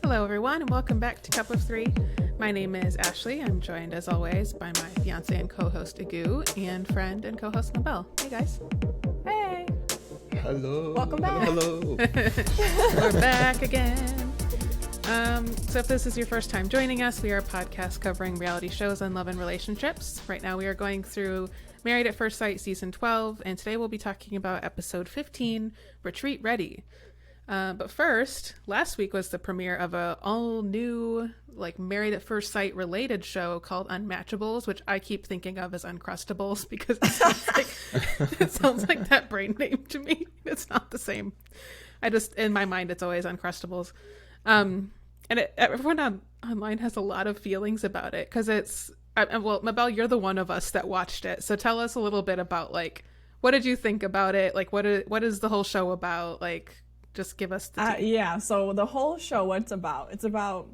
Hello, everyone, and welcome back to Cup of Three. My name is Ashley. I'm joined, as always, by my fiance and co-host, Agu, and friend and co-host, Mabel. Hey, guys. Hey. Hello. Welcome back. Hello. We're back again. So if this is your first time joining us, we are a podcast covering reality shows on love and relationships. Right now, we are going through Married at First Sight Season 12, and today we'll be talking about Episode 15, Retreat Ready. But first, last week was the premiere of a all-new, Married at First Sight related show called Unmatchables, which I keep thinking of as Uncrustables because it sounds like that brand name to me. It's not the same. In my mind, it's always Uncrustables. And everyone online has a lot of feelings about it because well, Mabel, you're the one of us that watched it. So tell us a little bit about, what did you think about it? What is the whole show about? Just give us the so the whole show, it's about,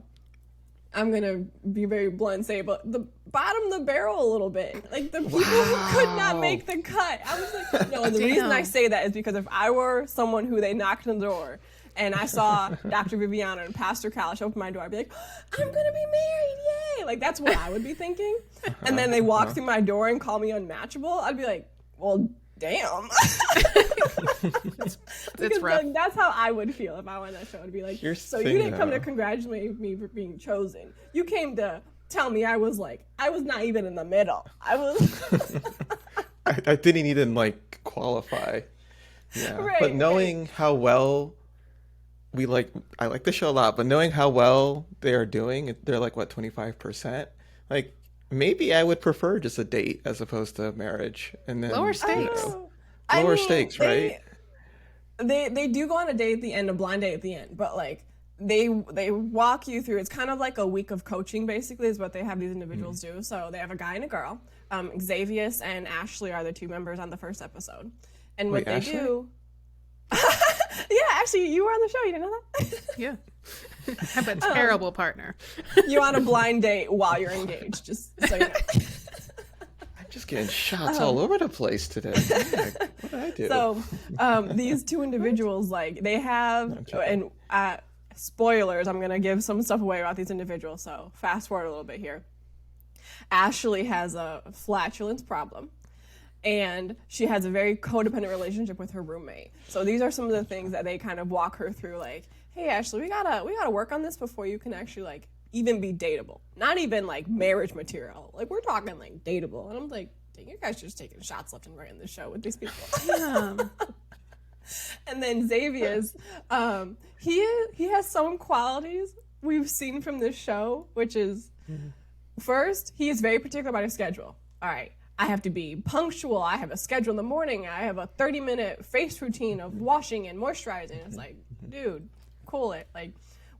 I'm going to be very blunt and say, but the bottom of the barrel a little bit. The people who could not make the cut. I was like, no, and the reason I say that is because if I were someone who they knocked on the door and I saw Dr. Viviana and Pastor Kalish open my door, I'd be like, I'm going to be married, yay! That's what I would be thinking. And then they walk through my door and call me unmatchable. I'd be like, well, damn. It's rough. That's how I would feel if I went on that show. I'd be like, so you didn't come to congratulate me for being chosen. You came to tell me I was not even in the middle. I was. I didn't even qualify. Yeah. Right, but knowing how well I like the show a lot, but knowing how well they are doing, they're 25%. Maybe I would prefer just a date as opposed to marriage, and then lower stakes. Lower stakes, right? They do go on a date at the end, a blind date at the end, but they walk you through. It's kind of like a week of coaching, basically, is what they have these individuals do. So they have a guy and a girl. Xavier and Ashley are the two members on the first episode, and what they do. Yeah, actually, you were on the show. You didn't know that? Yeah. I have a terrible partner. You're on a blind date while you're engaged, just so you know. I'm just getting shots all over the place today. What did I do? So these two individuals, they have, and spoilers, I'm going to give some stuff away about these individuals, so fast forward a little bit here. Ashley has a flatulence problem. And she has a very codependent relationship with her roommate. So these are some of the things that they kind of walk her through, hey, Ashley, we gotta work on this before you can actually even be dateable. Not even marriage material. We're talking dateable. And I'm like, dang, you guys are just taking shots left and right in the show with these people. Yeah. And then Xavier's, he has some qualities we've seen from this show, which is, first, he is very particular about his schedule. All right. I have to be punctual. I have a schedule in the morning. I have a 30-minute face routine of washing and moisturizing. It's dude, cool it.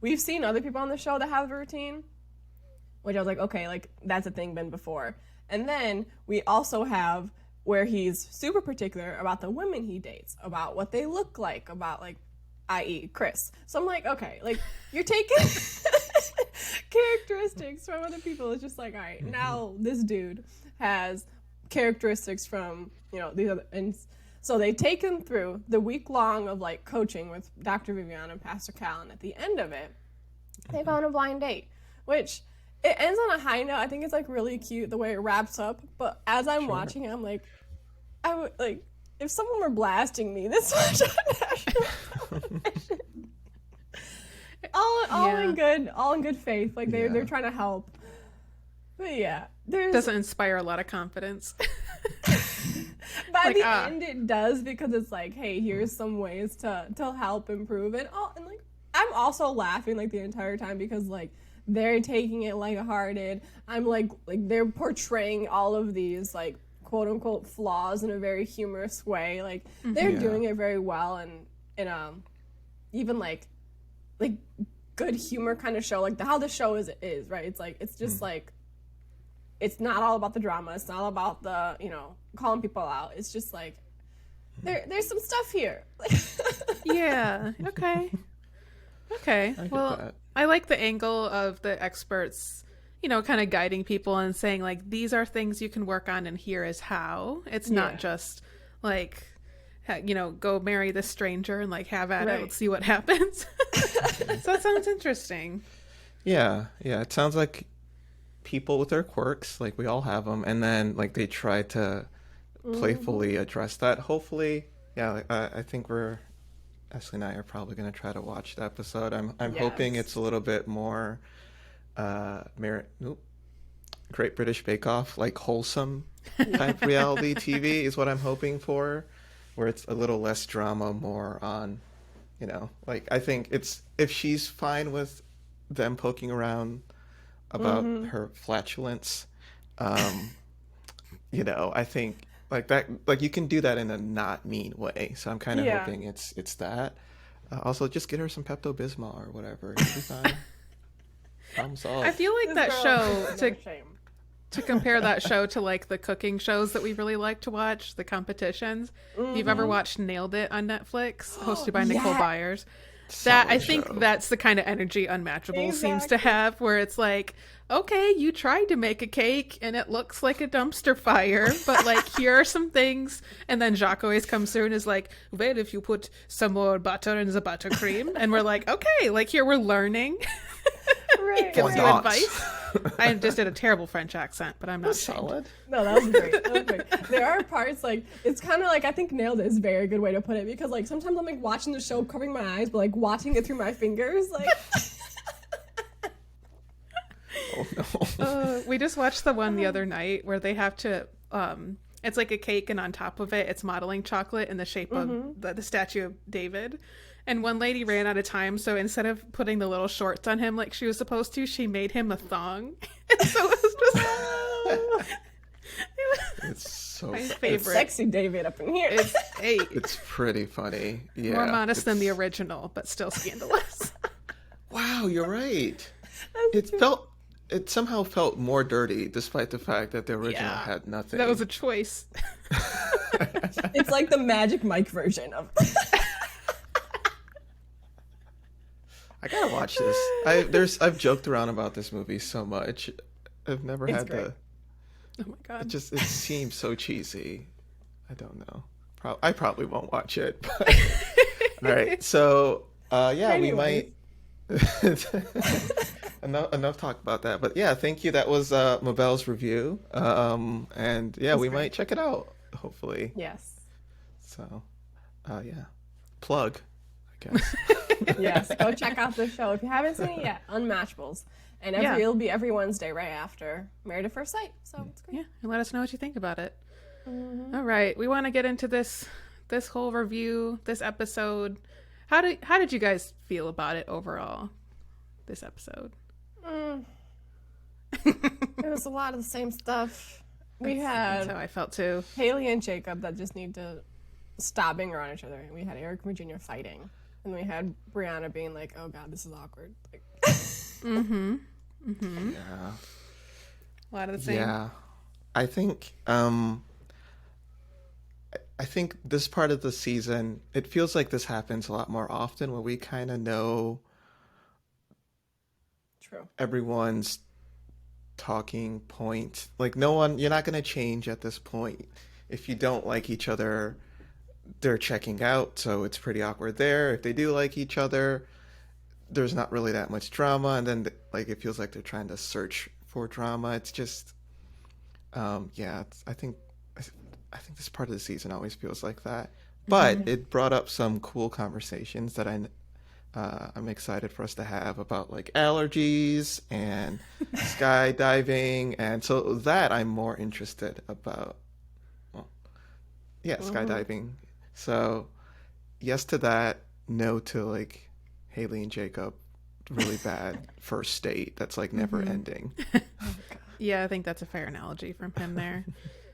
We've seen other people on the show that have a routine, which I was like, okay, that's a thing been before. And then we also have where he's super particular about the women he dates, about what they look like, about i.e. Chris. So I'm like, okay, you're taking characteristics from other people. It's just all right, now this dude has characteristics from these other, and so they take him through the week long of coaching with Dr. Viviana and Pastor Cal, and at the end of it they go on a blind date, which it ends on a high note. I think it's really cute the way it wraps up, but as I'm watching it, I'm I would if someone were blasting me this much on national television, all in good faith, they're trying to help. But yeah, doesn't inspire a lot of confidence. By the end, it does, because it's hey, here's some ways to help improve it. And I'm also laughing the entire time because they're taking it lighthearted. I'm they're portraying all of these quote unquote flaws in a very humorous way. They're doing it very well, and even good humor kind of show how the show is right. It's just it's not all about the drama. It's not all about the, calling people out. It's just there's some stuff here. Yeah. Okay. Well, I like the angle of the experts, kind of guiding people and saying these are things you can work on and here is how. It's not just go marry this stranger and like have at it. Right. Let's see what happens. So that sounds interesting. Yeah, it sounds like people with their quirks, like we all have them, and then like they try to playfully address that. Hopefully, yeah. I think Ashley and I are probably going to try to watch the episode. I'm hoping Yes. it's a little bit more Great British Bake Off, like wholesome type reality TV is what I'm hoping for, where it's a little less drama, more on, like I think it's if she's fine with them poking around about her flatulence, I think like that, like you can do that in a not mean way. So I'm kind of hoping it's that. Also, just get her some Pepto-Bismol or whatever. It'll be fine. Problem solved. I feel like that This girl show has no shame. to compare that show to like the cooking shows that we really like to watch, the competitions. If you've ever watched Nailed It on Netflix, hosted by Nicole Yeah. Byers, Solid I think show. that's the kind of energy Unmatchable seems to Exactly. have, where it's like, okay, you tried to make a cake and it looks like a dumpster fire, but like here are some things. And then Jacques always comes through and is like, well, if you put some more butter in the buttercream, and we're like, okay, like here we're learning. Right. Gives Why you not? advice. I just did a terrible French accent, but I'm not That's ashamed. solid. No, that was great. That was great. There are parts like it's kind of like I think Nailed It is a very good way to put it because like sometimes I'm like watching the show covering my eyes, but like watching it through my fingers, like Oh no. We just watched the one the other night where they have to it's like a cake and on top of it it's modeling chocolate in the shape of the statue of David, and one lady ran out of time, so instead of putting the little shorts on him like she was supposed to, she made him a thong. And so it was just It's so my it's- favorite. sexy David up in here. It's pretty funny. Yeah. More modest than the it's- original, but still scandalous. Wow, you're right. It somehow felt more dirty, despite the fact that the original Yeah. had nothing. That was a choice. It's like the Magic Mike version of. I gotta watch this. I've joked around about this movie so much. I've never It's had great. the. Oh my god. It seems so cheesy. I don't know. I probably won't watch it. But... All right, so yeah, we might. enough talk about that. But yeah, thank you. That was Mabel's review. And yeah, we might check it out. Hopefully. Yes. So, yeah, plug, I guess. Yes. Go check out the show if you haven't seen it yet. Unmatchables, and it'll be every Wednesday right after Married at First Sight. So it's great. Yeah, and let us know what you think about it. All right, we want to get into this whole review, this episode. How did you guys feel about it overall? This episode. It was a lot of the same stuff. We That's had how I felt too. Haley and Jacob that just need to stop being around each other. And we had Eric and Virginia fighting. And we had Brianna being like, oh God, this is awkward. Like, Yeah. A lot of the same. Yeah. I think this part of the season, it feels like this happens a lot more often where we kind of know true. everyone's talking point. Like you're not going to change at this point. If you don't like each other, they're checking out, so it's pretty awkward there. If they do like each other, there's not really that much drama, and then like it feels like they're trying to search for drama. It's just yeah, I think this part of the season always feels like that. But it brought up some cool conversations that I'm excited for us to have about like allergies and skydiving, and so that I'm more interested about. Well, yeah, skydiving. So yes to that, no to like Haley and Jacob, really bad first date that's like never ending. Yeah, I think that's a fair analogy from him there.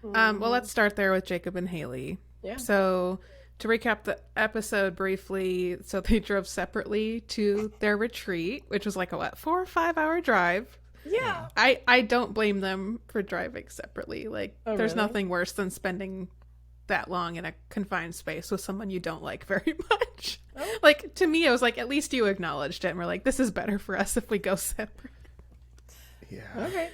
Well, let's start there with Jacob and Haley. Yeah. So to recap the episode briefly, so they drove separately to their retreat, which was like a 4 or 5 hour drive. Yeah. I don't blame them for driving separately. Like, Oh, there's really? nothing worse than spending that long in a confined space with someone you don't like very much. Oh. Like, to me, I was like, at least you acknowledged it. And we're like, this is better for us if we go separate. Yeah. Okay.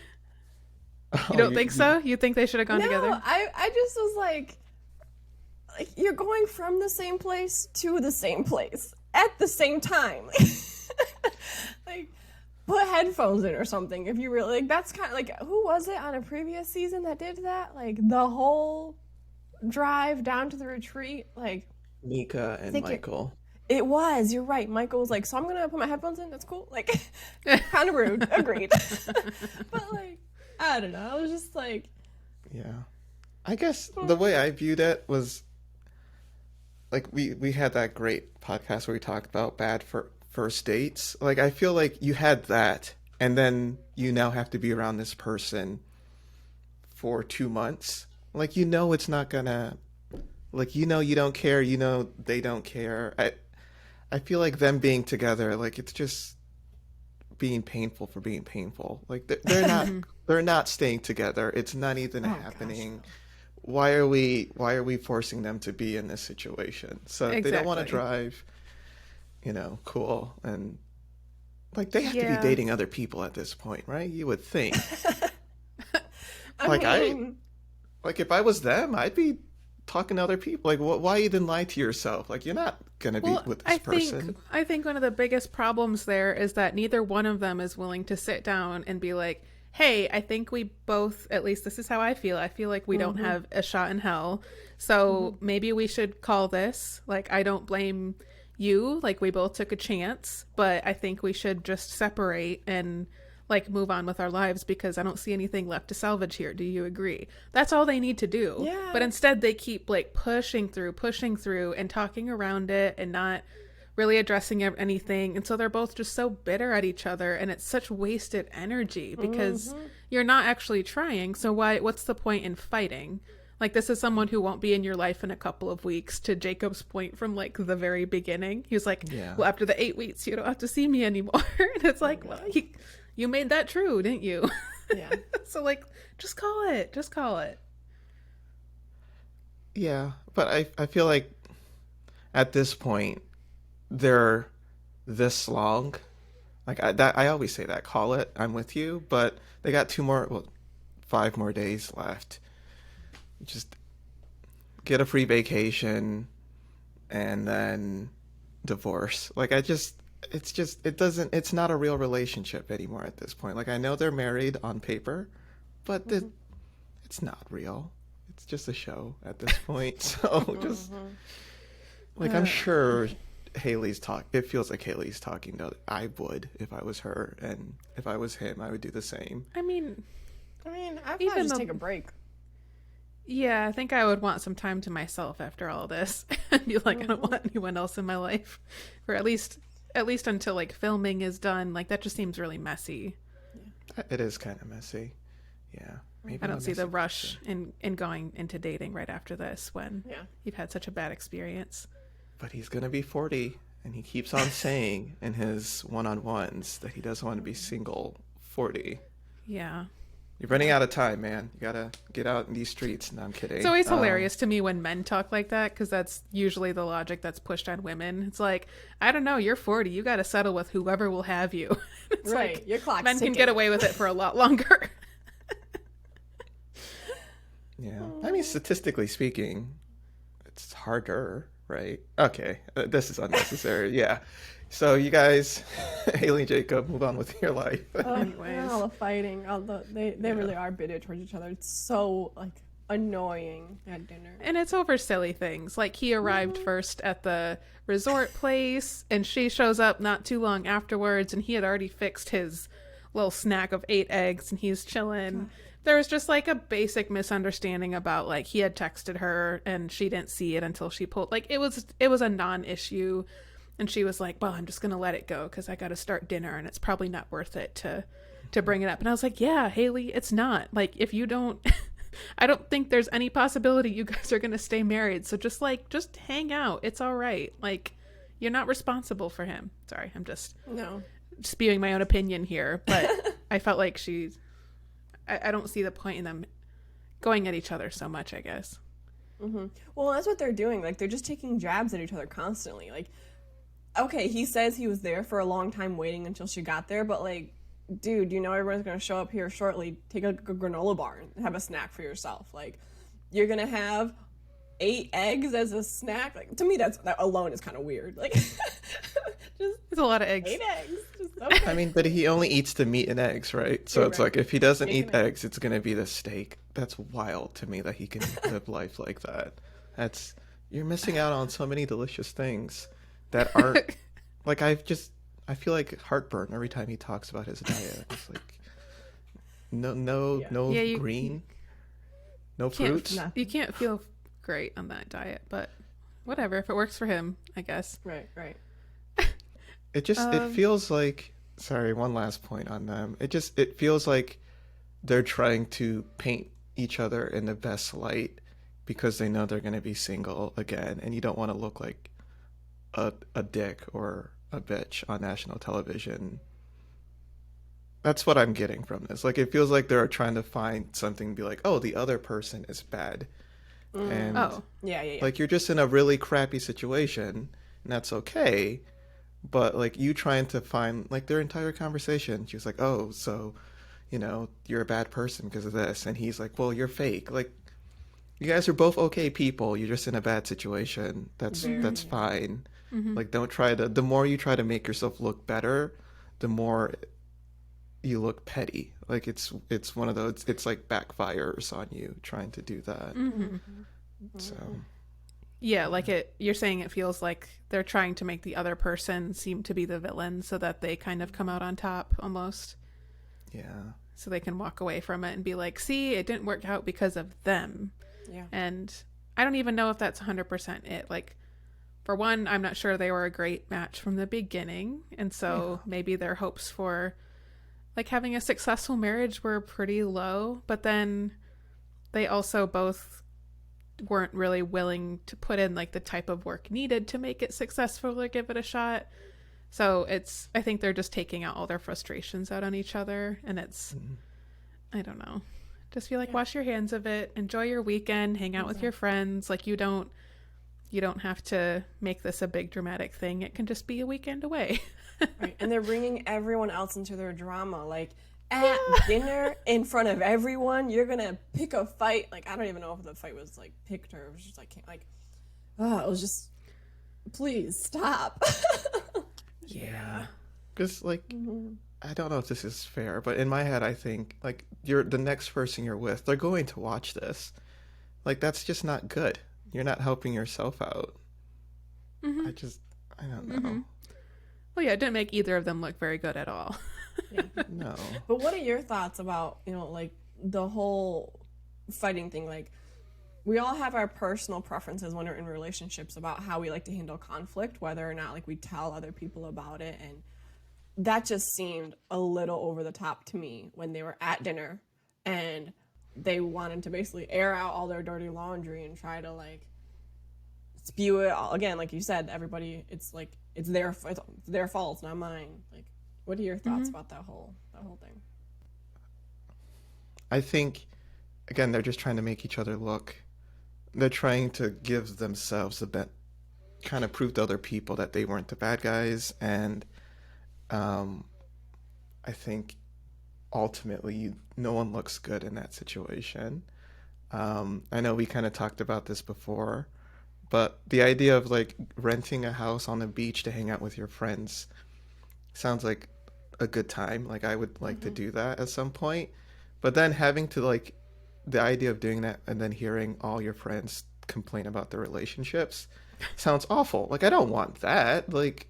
You don't think so? You think they should have gone No, together? I just was like like, you're going from the same place to the same place at the same time. Like, put headphones in or something if you really, like, that's kind of like, who was it on a previous season that did that? Like, the whole drive down to the retreat, like, Mika and Michael. it was, you're right. Michael was like, so I'm gonna put my headphones in, that's cool. Like, kind of rude, agreed. But, like, I don't know, I was just like... Yeah. I guess the way I viewed it was, like, we had that great podcast where we talked about bad first dates. Like, I feel like you had that, and then you now have to be around this person for 2 months. Like, it's not gonna, like, you don't care, they don't care. I feel like them being together, like, it's just being painful for being painful. Like, they're not staying together. It's not even happening. Gosh. Why are we forcing them to be in this situation? So if they don't want to drive, cool. And, like, they have to be dating other people at this point, right? You would think. If I was them, I'd be talking to other people. Like, why even lie to yourself? Like, you're not going to be with this person. I think one of the biggest problems there is that neither one of them is willing to sit down and be like, hey, I think we both, at least this is how I feel like we don't have a shot in hell. So maybe we should call this. Like, I don't blame you. Like, we both took a chance, but I think we should just separate and, like, move on with our lives because I don't see anything left to salvage here. Do you agree? That's all they need to do. Yeah. But instead they keep, like, pushing through and talking around it and not really addressing anything. And so they're both just so bitter at each other, and it's such wasted energy because you're not actually trying. So what's the point in fighting? Like, this is someone who won't be in your life in a couple of weeks, to Jacob's point from, like, the very beginning. He was like, well, after the 8 weeks, you don't have to see me anymore. And it's like, well, you made that true, didn't you? Yeah. So, like, just call it. Yeah, but I feel like at this point, they're this long. Like, I always say that, call it, I'm with you, but they got 5 more days left. Just get a free vacation and then divorce. Like, it's not a real relationship anymore at this point. Like, I know they're married on paper, but it's not real. It's just a show at this point. So just, like, I'm sure it feels like Haley's talking to, I would if I was her, and if I was him, I would do the same. I mean, I'd probably just take a break. Yeah, I think I would want some time to myself after all this and be like, I don't want anyone else in my life for at least until, like, filming is done. Like, that just seems really messy. It is kind of messy. Yeah. Maybe I don't see the rush in going into dating right after this when you've had such a bad experience. But he's going to be 40, and he keeps on saying in his one-on-ones that he doesn't want to be single 40. Yeah. You're running out of time, man. You got to get out in these streets. No, I'm kidding. It's always hilarious to me when men talk like that, because that's usually the logic that's pushed on women. It's like, I don't know, you're 40. You got to settle with whoever will have you. It's right. Like, your clock's men ticking. can get away with it for a lot longer. Yeah. I mean, statistically speaking, it's harder, right? Okay. This is unnecessary. Yeah. So you guys, Haley and Jacob, move on with your life. Anyways. All the fighting, they really are bitter towards each other. It's so, like, annoying at dinner. And it's over silly things. Like, he arrived first at the resort place, and she shows up not too long afterwards, and he had already fixed his little snack of 8 eggs, and he's chilling. There was just, like, a basic misunderstanding about, like, he had texted her, and she didn't see it until she pulled. Like, it was a non-issue. And she was like, well, I'm just going to let it go because I got to start dinner and it's probably not worth it to bring it up. And I was like, yeah, Haley, it's not. Like, if you don't, I don't think there's any possibility you guys are going to stay married. So just hang out. It's all right. Like, you're not responsible for him. Sorry, I'm just spewing my own opinion here. But I felt like I don't see the point in them going at each other so much, I guess. Mm-hmm. Well, that's what they're doing. Like, they're just taking jabs at each other constantly. Like, okay, he says he was there for a long time waiting until she got there, but, like, dude, you know everyone's going to show up here shortly. Take a granola bar and have a snack for yourself. Like, you're going to have 8 eggs as a snack. Like, to me, that alone is kind of weird. Like, just It's a lot of eggs. 8 eggs. Just, okay. I mean, but he only eats the meat and eggs, right? So You're it's right. like if he doesn't Steak eat and eggs. eggs, it's gonna be the steak. That's wild to me that he can live life like that. You're missing out on so many delicious things that aren't like I feel like heartburn every time he talks about his diet. It's like no Yeah, green, no Can't- fruits. Nah. You can't feel great on that diet, but whatever. If it works for him, I guess. Right. It feels like, sorry, one last point on them. It feels like they're trying to paint each other in the best light because they know they're going to be single again, and you don't want to look like a dick or a bitch on national television. That's what I'm getting from this. Like, it feels like they're trying to find something to be like, oh, the other person is bad. And Oh, Yeah. like, you're just in a really crappy situation, and that's okay. But like, you trying to find, like, their entire conversation, she was like, oh, so, you're a bad person because of this. And he's like, well, you're fake. Like, you guys are both okay people. You're just in a bad situation. That's fine. Like, don't try to, the more you try to make yourself look better, the more you look petty. Like, it's one of those, it's like backfires on you trying to do that. So yeah. Like you're saying it feels like they're trying to make the other person seem to be the villain so that they kind of come out on top almost. yeah. So they can walk away from it and be like, see, it didn't work out because of them. Yeah. And I don't even know if that's 100% it. Like, for one, I'm not sure they were a great match from the beginning. And so maybe their hopes for like having a successful marriage were pretty low. But then they also both weren't really willing to put in like the type of work needed to make it successful or give it a shot. So I think they're just taking out all their frustrations out on each other. And it's, I don't know. Just feel like wash your hands of it, enjoy your weekend, hang out with your friends. Like, you don't have to make this a big dramatic thing. It can just be a weekend away. Right. And they're bringing everyone else into their drama. Like, at dinner in front of everyone, you're gonna pick a fight. Like, I don't even know if the fight was like picked or it was just like it was just, please stop. Yeah. Because, like, I don't know if this is fair, but in my head, I think, like, you're the next person you're with, they're going to watch this. Like, that's just not good. You're not helping yourself out. I don't know. Well, yeah, it didn't make either of them look very good at all. No. But what are your thoughts about, like, the whole fighting thing? Like, we all have our personal preferences when we're in relationships about how we like to handle conflict, whether or not, like, we tell other people about it. And that just seemed a little over the top to me when they were at dinner and they wanted to basically air out all their dirty laundry and try to, like, spew it all. Again, like you said, everybody, it's like, it's their fault, not mine. Like, what are your thoughts about that whole thing? I think, again, they're just trying to make each other look. They're trying to give themselves kind of prove to other people that they weren't the bad guys. And I think ultimately no one looks good in that situation. I know we kind of talked about this before, but the idea of like renting a house on the beach to hang out with your friends sounds like a good time. Like, I would like to do that at some point, but then having to, like, the idea of doing that and then hearing all your friends complain about their relationships sounds awful. Like, I don't want that. Like,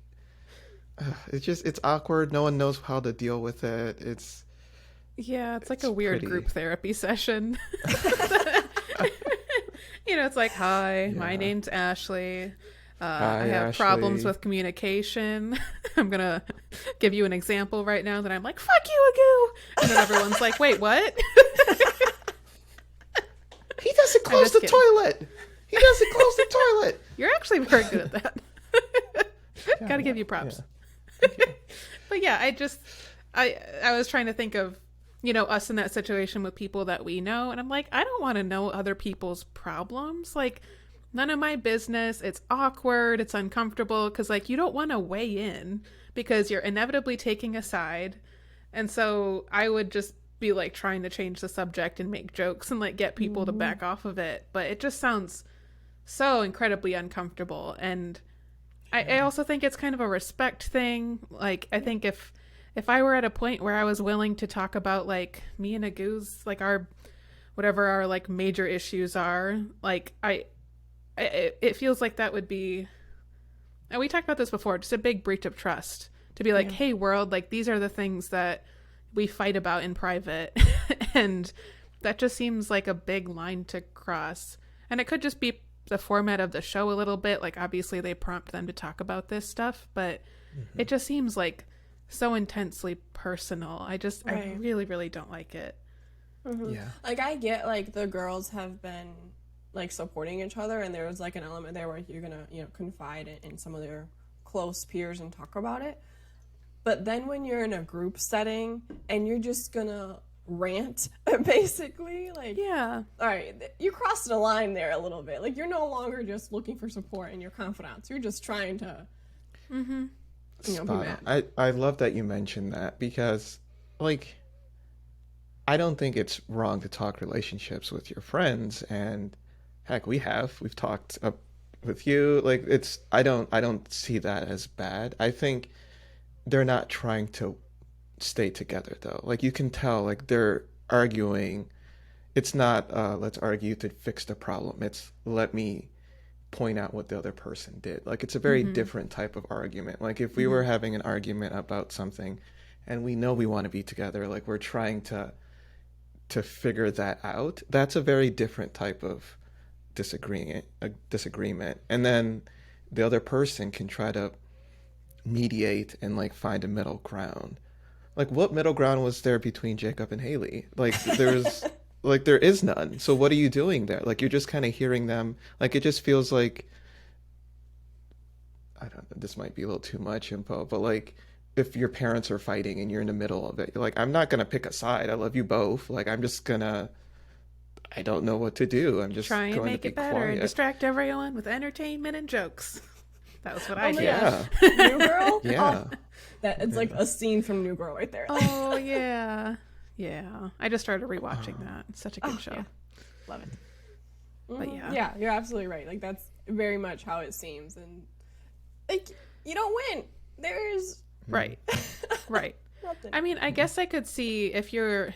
it's awkward. No one knows how to deal with it. It's like a weird group therapy session. It's like, hi, my name's Ashley. I have Ashley. problems with communication. I'm going to give you an example right now that I'm like, fuck you, Agoo. And then everyone's like, wait, what? He doesn't close the toilet. He doesn't close the toilet. You're actually very good at that. Gotta give you props. But yeah, I was trying to think of, us in that situation with people that we know. And I'm like, I don't want to know other people's problems. Like, none of my business. It's awkward. It's uncomfortable because, like, you don't want to weigh in because you're inevitably taking a side. And so I would just be like trying to change the subject and make jokes and like get people to back off of it. But it just sounds so incredibly uncomfortable. And I also think it's kind of a respect thing. Like, I think if I were at a point where I was willing to talk about, like, me and Agu's, like, our whatever our like major issues are, like, it feels like that would be, and we talked about this before, just a big breach of trust to be like, hey world, like, these are the things that we fight about in private. And that just seems like a big line to cross. And it could just be the format of the show a little bit. Like, obviously they prompt them to talk about this stuff, but it just seems like so intensely personal. I really, really don't like it. Yeah. Like, I get, like, the girls have been, like, supporting each other, and there was, like, an element there where you're gonna, you know, confide in some of their close peers and talk about it. But then when you're in a group setting and you're just gonna rant, basically, like, Yeah. all right, you crossed a line there a little bit. Like, you're no longer just looking for support and your confidants. You're just trying to, you know, be mad. I love that you mentioned that, because, like, I don't think it's wrong to talk relationships with your friends, and heck, we've talked with you. Like, I don't see that as bad. I think they're not trying to stay together, though. Like, you can tell, like, they're arguing. It's not let's argue to fix the problem. It's let me point out what the other person did. Like, it's a very different type of argument. Like, if we were having an argument about something and we know we want to be together, like, we're trying to figure that out, that's a very different type of disagreement. And then the other person can try to mediate and, like, find a middle ground. Like, what middle ground was there between Jacob and Haley? Like, there's like, there is none. So what are you doing there? Like, you're just kind of hearing them. Like, it just feels like, I don't know, this might be a little too much info, but, like, if your parents are fighting and you're in the middle of it, you're like, I'm not gonna pick a side. I love you both. Like, I'm just gonna, I don't know what to do. I'm just Try and going make to be it better quiet. and distract everyone with entertainment and jokes. That was what I did. Yeah. New Girl? Yeah. Oh, that it's like a scene from New Girl right there. Oh yeah, yeah. I just started rewatching that. It's such a good show. Yeah. Love it. But yeah. Yeah, you're absolutely right. Like, that's very much how it seems. And, like, you don't win. There's Right. Right. nothing. I mean, I guess I could see if you're,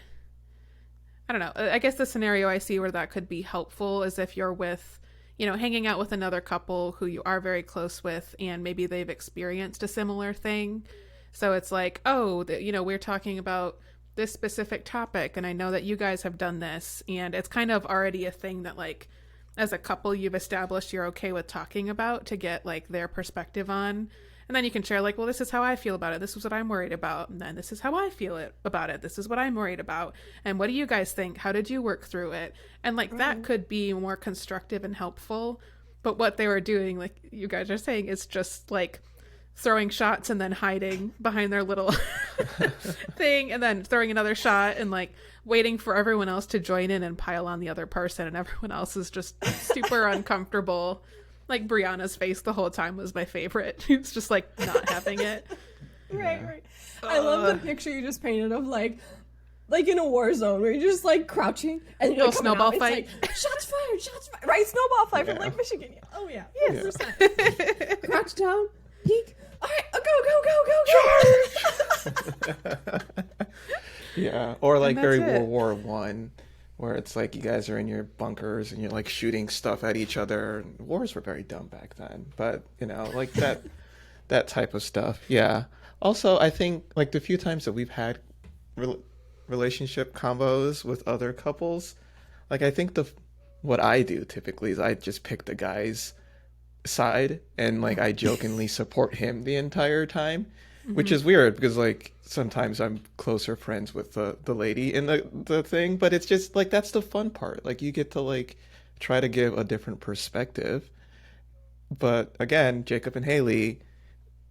I don't know. I guess the scenario I see where that could be helpful is if you're with, you know, hanging out with another couple who you are very close with, and maybe they've experienced a similar thing. So it's like, oh, you know, we're talking about this specific topic, and I know that you guys have done this, and it's kind of already a thing that, like, as a couple you've established you're okay with talking about, to get, like, their perspective on. And then you can share, like, well, this is how I feel about it. This is what I'm worried about. And then this is how I feel about it. This is what I'm worried about. And what do you guys think? How did you work through it? And, like, that could be more constructive and helpful. But what they were doing, like you guys are saying, is just, like, throwing shots and then hiding behind their little thing, and then throwing another shot and, like, waiting for everyone else to join in and pile on the other person. And everyone else is just super uncomfortable. Like, Brianna's face the whole time was my favorite. She was just, like, not having it. Right. I love the picture you just painted of, like in a war zone where you're just, like, crouching and you're, like, snowball out. fight. It's like, shots fired. Right, snowball fight from Lake Michigan. Yeah. Oh yeah, 100%. Crouch down, peek. All right, go. Yeah. Or, like, And very that's it. World War I, where it's like you guys are in your bunkers and you're, like, shooting stuff at each other. Wars were very dumb back then, but, you know, like, that type of stuff. Yeah. Also, I think, like, the few times that we've had relationship combos with other couples, like, I think what I do typically is I just pick the guy's side, and, like, I jokingly support him the entire time, which is weird because, like, sometimes I'm closer friends with the lady in the thing, but it's just, like, that's the fun part. Like, you get to, like, try to give a different perspective. But again, Jacob and Haley,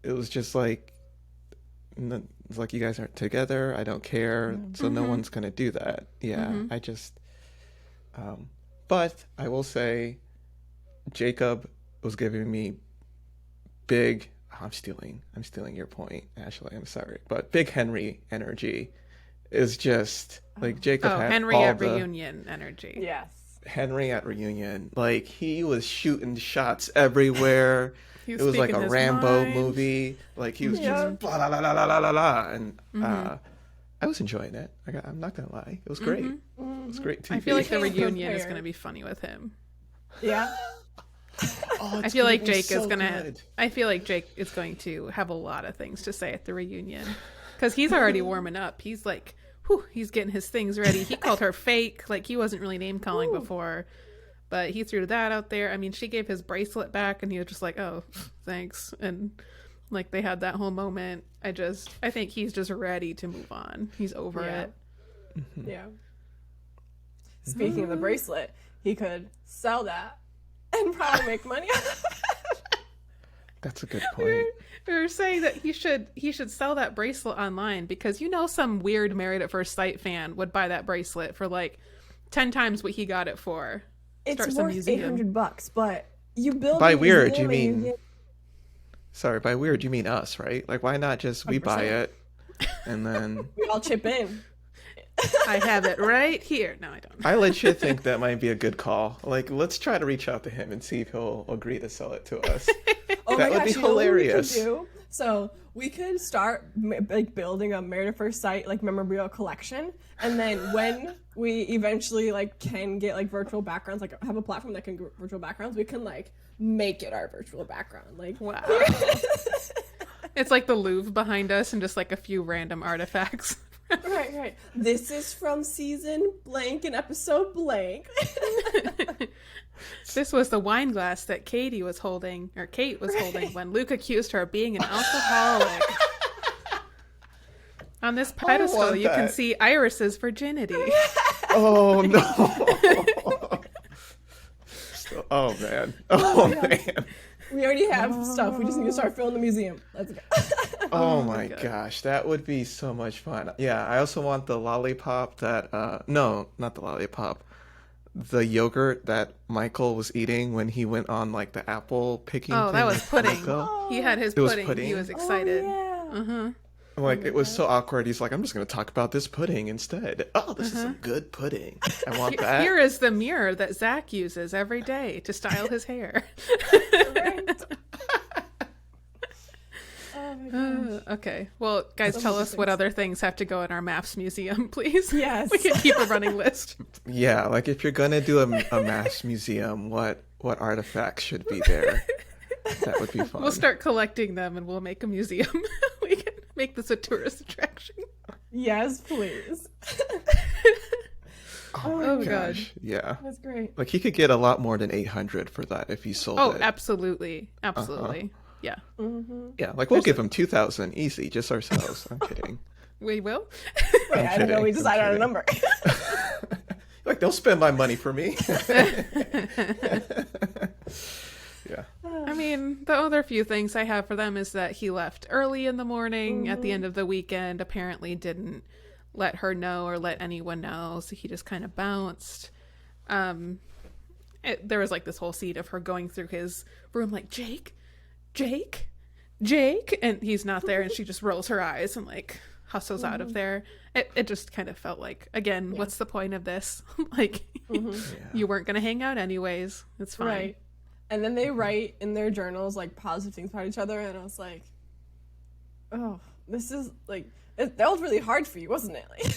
it was just like, it's like, you guys aren't together. I don't care. So no one's gonna do that. Yeah. I just but I will say, Jacob was giving me big, I'm stealing your point, Ashley, I'm sorry, but big Henry energy is just, like, Jacob had Henry all at the reunion energy. Yes. Henry at reunion. Like, he was shooting shots everywhere. He It was like speaking a his Rambo mind. movie. Like, he was Yeah. just blah, blah, blah, blah, blah, blah, blah. And I was enjoying it. I'm not going to lie. It was great. It was great TV. I feel like the Came reunion is prepared. going to be funny with him. Yeah. Oh, I it's feel gonna like be Jake so is gonna. good. I feel like Jake is going to have a lot of things to say at the reunion, because he's already warming up. He's like, whew, he's getting his things ready. He called her fake, like he wasn't really name calling before, but he threw that out there. I mean, she gave his bracelet back, and he was just like, oh, thanks, and like they had that whole moment. I think he's just ready to move on. He's over Yeah. it. Yeah. Speaking of the bracelet, he could sell that and probably make money. That's a good point. We were saying that he should sell that bracelet online, because some weird Married at First Sight fan would buy that bracelet for like 10 times what he got it for. It's Start some worth museum. $800, but you build By a weird, you museum and mean... Sorry, by weird, you mean us, right? Like, why not just we buy 100%. it and then... we all chip in. I have it right here. No, I don't. I legit think that might be a good call. Like, let's try to reach out to him and see if he'll agree to sell it to us. Oh That my would be gosh, you know what we hilarious. could do? So we could start like building a Married at First Sight like memorabilia collection, and then when we eventually like can get like virtual backgrounds, like have a platform that can get virtual backgrounds, we can like make it our virtual background. Like, Wow. It's like the Louvre behind us and just like a few random artifacts. right. This is from season blank and episode blank. This was the wine glass that Kate was holding when Luke accused her of being an alcoholic. On this pedestal, want you can that. see Iris's virginity. Oh, no. Oh, man. Oh, man. We already have stuff. We just need to start filling the museum. Let's go. Oh my gosh, that would be so much fun. Yeah, I also want the lollipop that, no, not the lollipop. The yogurt that Michael was eating when he went on like the apple picking Oh, thing that was with pudding. Nico. He had his It was pudding. He pudding? was excited. Oh, yeah. Like, it was so awkward. He's like, I'm just going to talk about this pudding instead. Oh, this is some good pudding. I want that. Here is the mirror that Zach uses every day to style his hair. Oh my gosh. Okay. Well, guys, tell us what other things have to go in our maps museum, please. Yes. We can keep a running list. Yeah, like if you're going to do a mass museum, what artifacts should be there? That would be fun. We'll start collecting them and we'll make a museum. We can make this a tourist attraction. Yes, please. Oh, God. Gosh, yeah. That's great. Like he could get a lot more than 800 for that if he sold Oh, it. absolutely. Absolutely. Yeah. Yeah, like we'll give him 2,000 easy, just ourselves. I'm kidding. We will. Wait, I didn't know kidding, we I'm decided on a kidding. number. Like, don't spend my money for me. Yeah. I mean, the other few things I have for them is that he left early in the morning at the end of the weekend, apparently didn't let her know or let anyone know, so he just kind of bounced. There was like this whole scene of her going through his room like, Jake, and he's not there, and she just rolls her eyes and like hustles out of there. It just kind of felt like, again, what's the point of this? Like, you weren't going to hang out anyways. It's fine. Right. And then they write in their journals like positive things about each other, and I was like, oh, this is like, that was really hard for you, wasn't it? Like,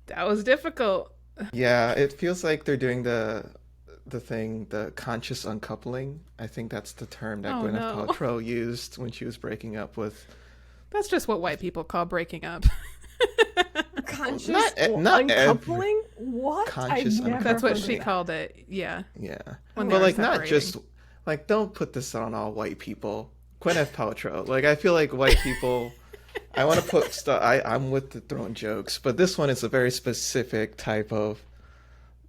That was difficult. Yeah, it feels like they're doing the thing, the conscious uncoupling. I think that's the term that Oh, Gwyneth no. Paltrow used when she was breaking up with... That's just what white people call breaking up. conscious not uncoupling? What? Conscious I've never That's what heard she of that. called it. Yeah. Yeah. When But they were like not separating. just... Like, don't put this on all white people. Gwyneth Paltrow. Like, I feel like white people... I want to put stuff... I'm with the throwing jokes, but this one is a very specific type of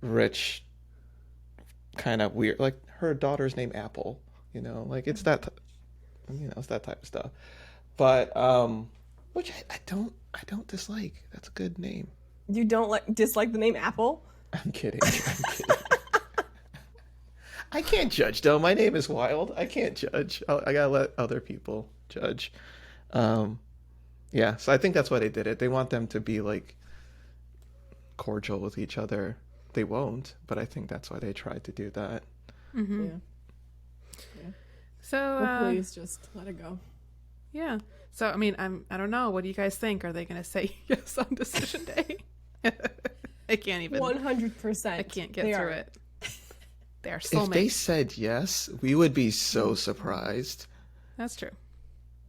rich, kind of weird... Like, her daughter's named Apple, you know? Like, it's that... it's that type of stuff. But, which I don't dislike. That's a good name. You don't dislike the name Apple? I'm kidding. I can't judge, though. My name is Wild. I can't judge. I gotta let other people judge. Yeah, so I think that's why they did it. They want them to be, like, cordial with each other. they won't, but I think that's why they tried to do that. Mm-hmm. Yeah. So Please just let it go. yeah. So I mean, I don't know. What do you guys think? Are they going to say yes on decision day? I can't even. 100%. I can't get through it. They are If soulmates. they said yes, we would be so surprised. That's true.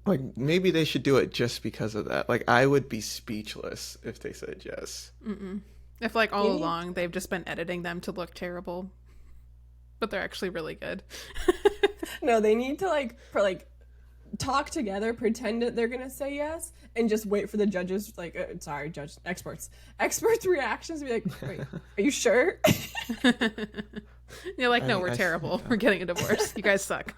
Like, maybe they should do it just because of that. Like, I would be speechless if they said yes. If like all Maybe. along they've just been editing them to look terrible, but they're actually really good. No, they need to talk together, pretend that they're gonna say yes, and just wait for the judges, experts' reactions to be like, wait, are you sure? You're like, no, I- we're I- terrible. We're getting a divorce. You guys suck.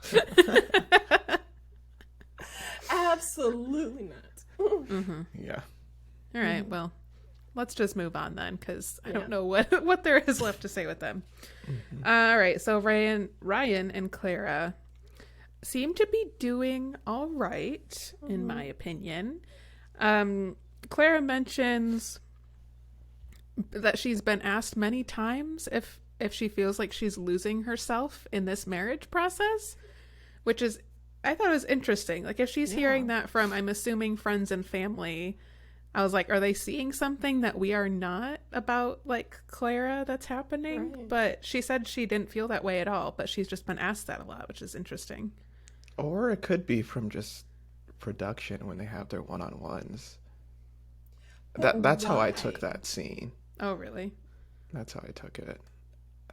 Absolutely not. Yeah. All right, well, let's just move on then, because I don't know what there is left to say with them. All right, so Ryan and Clara seem to be doing all right, in my opinion. Clara mentions that she's been asked many times if she feels like she's losing herself in this marriage process, which is, I thought it was interesting. Like, if she's hearing that from, I'm assuming, friends and family, I was like, are they seeing something that we are not about, like, Clara, that's happening? Right. But she said she didn't feel that way at all, but she's just been asked that a lot, which is interesting. Or it could be from just production when they have their one-on-ones. That's how I took that scene. Oh, really? That's how I took it.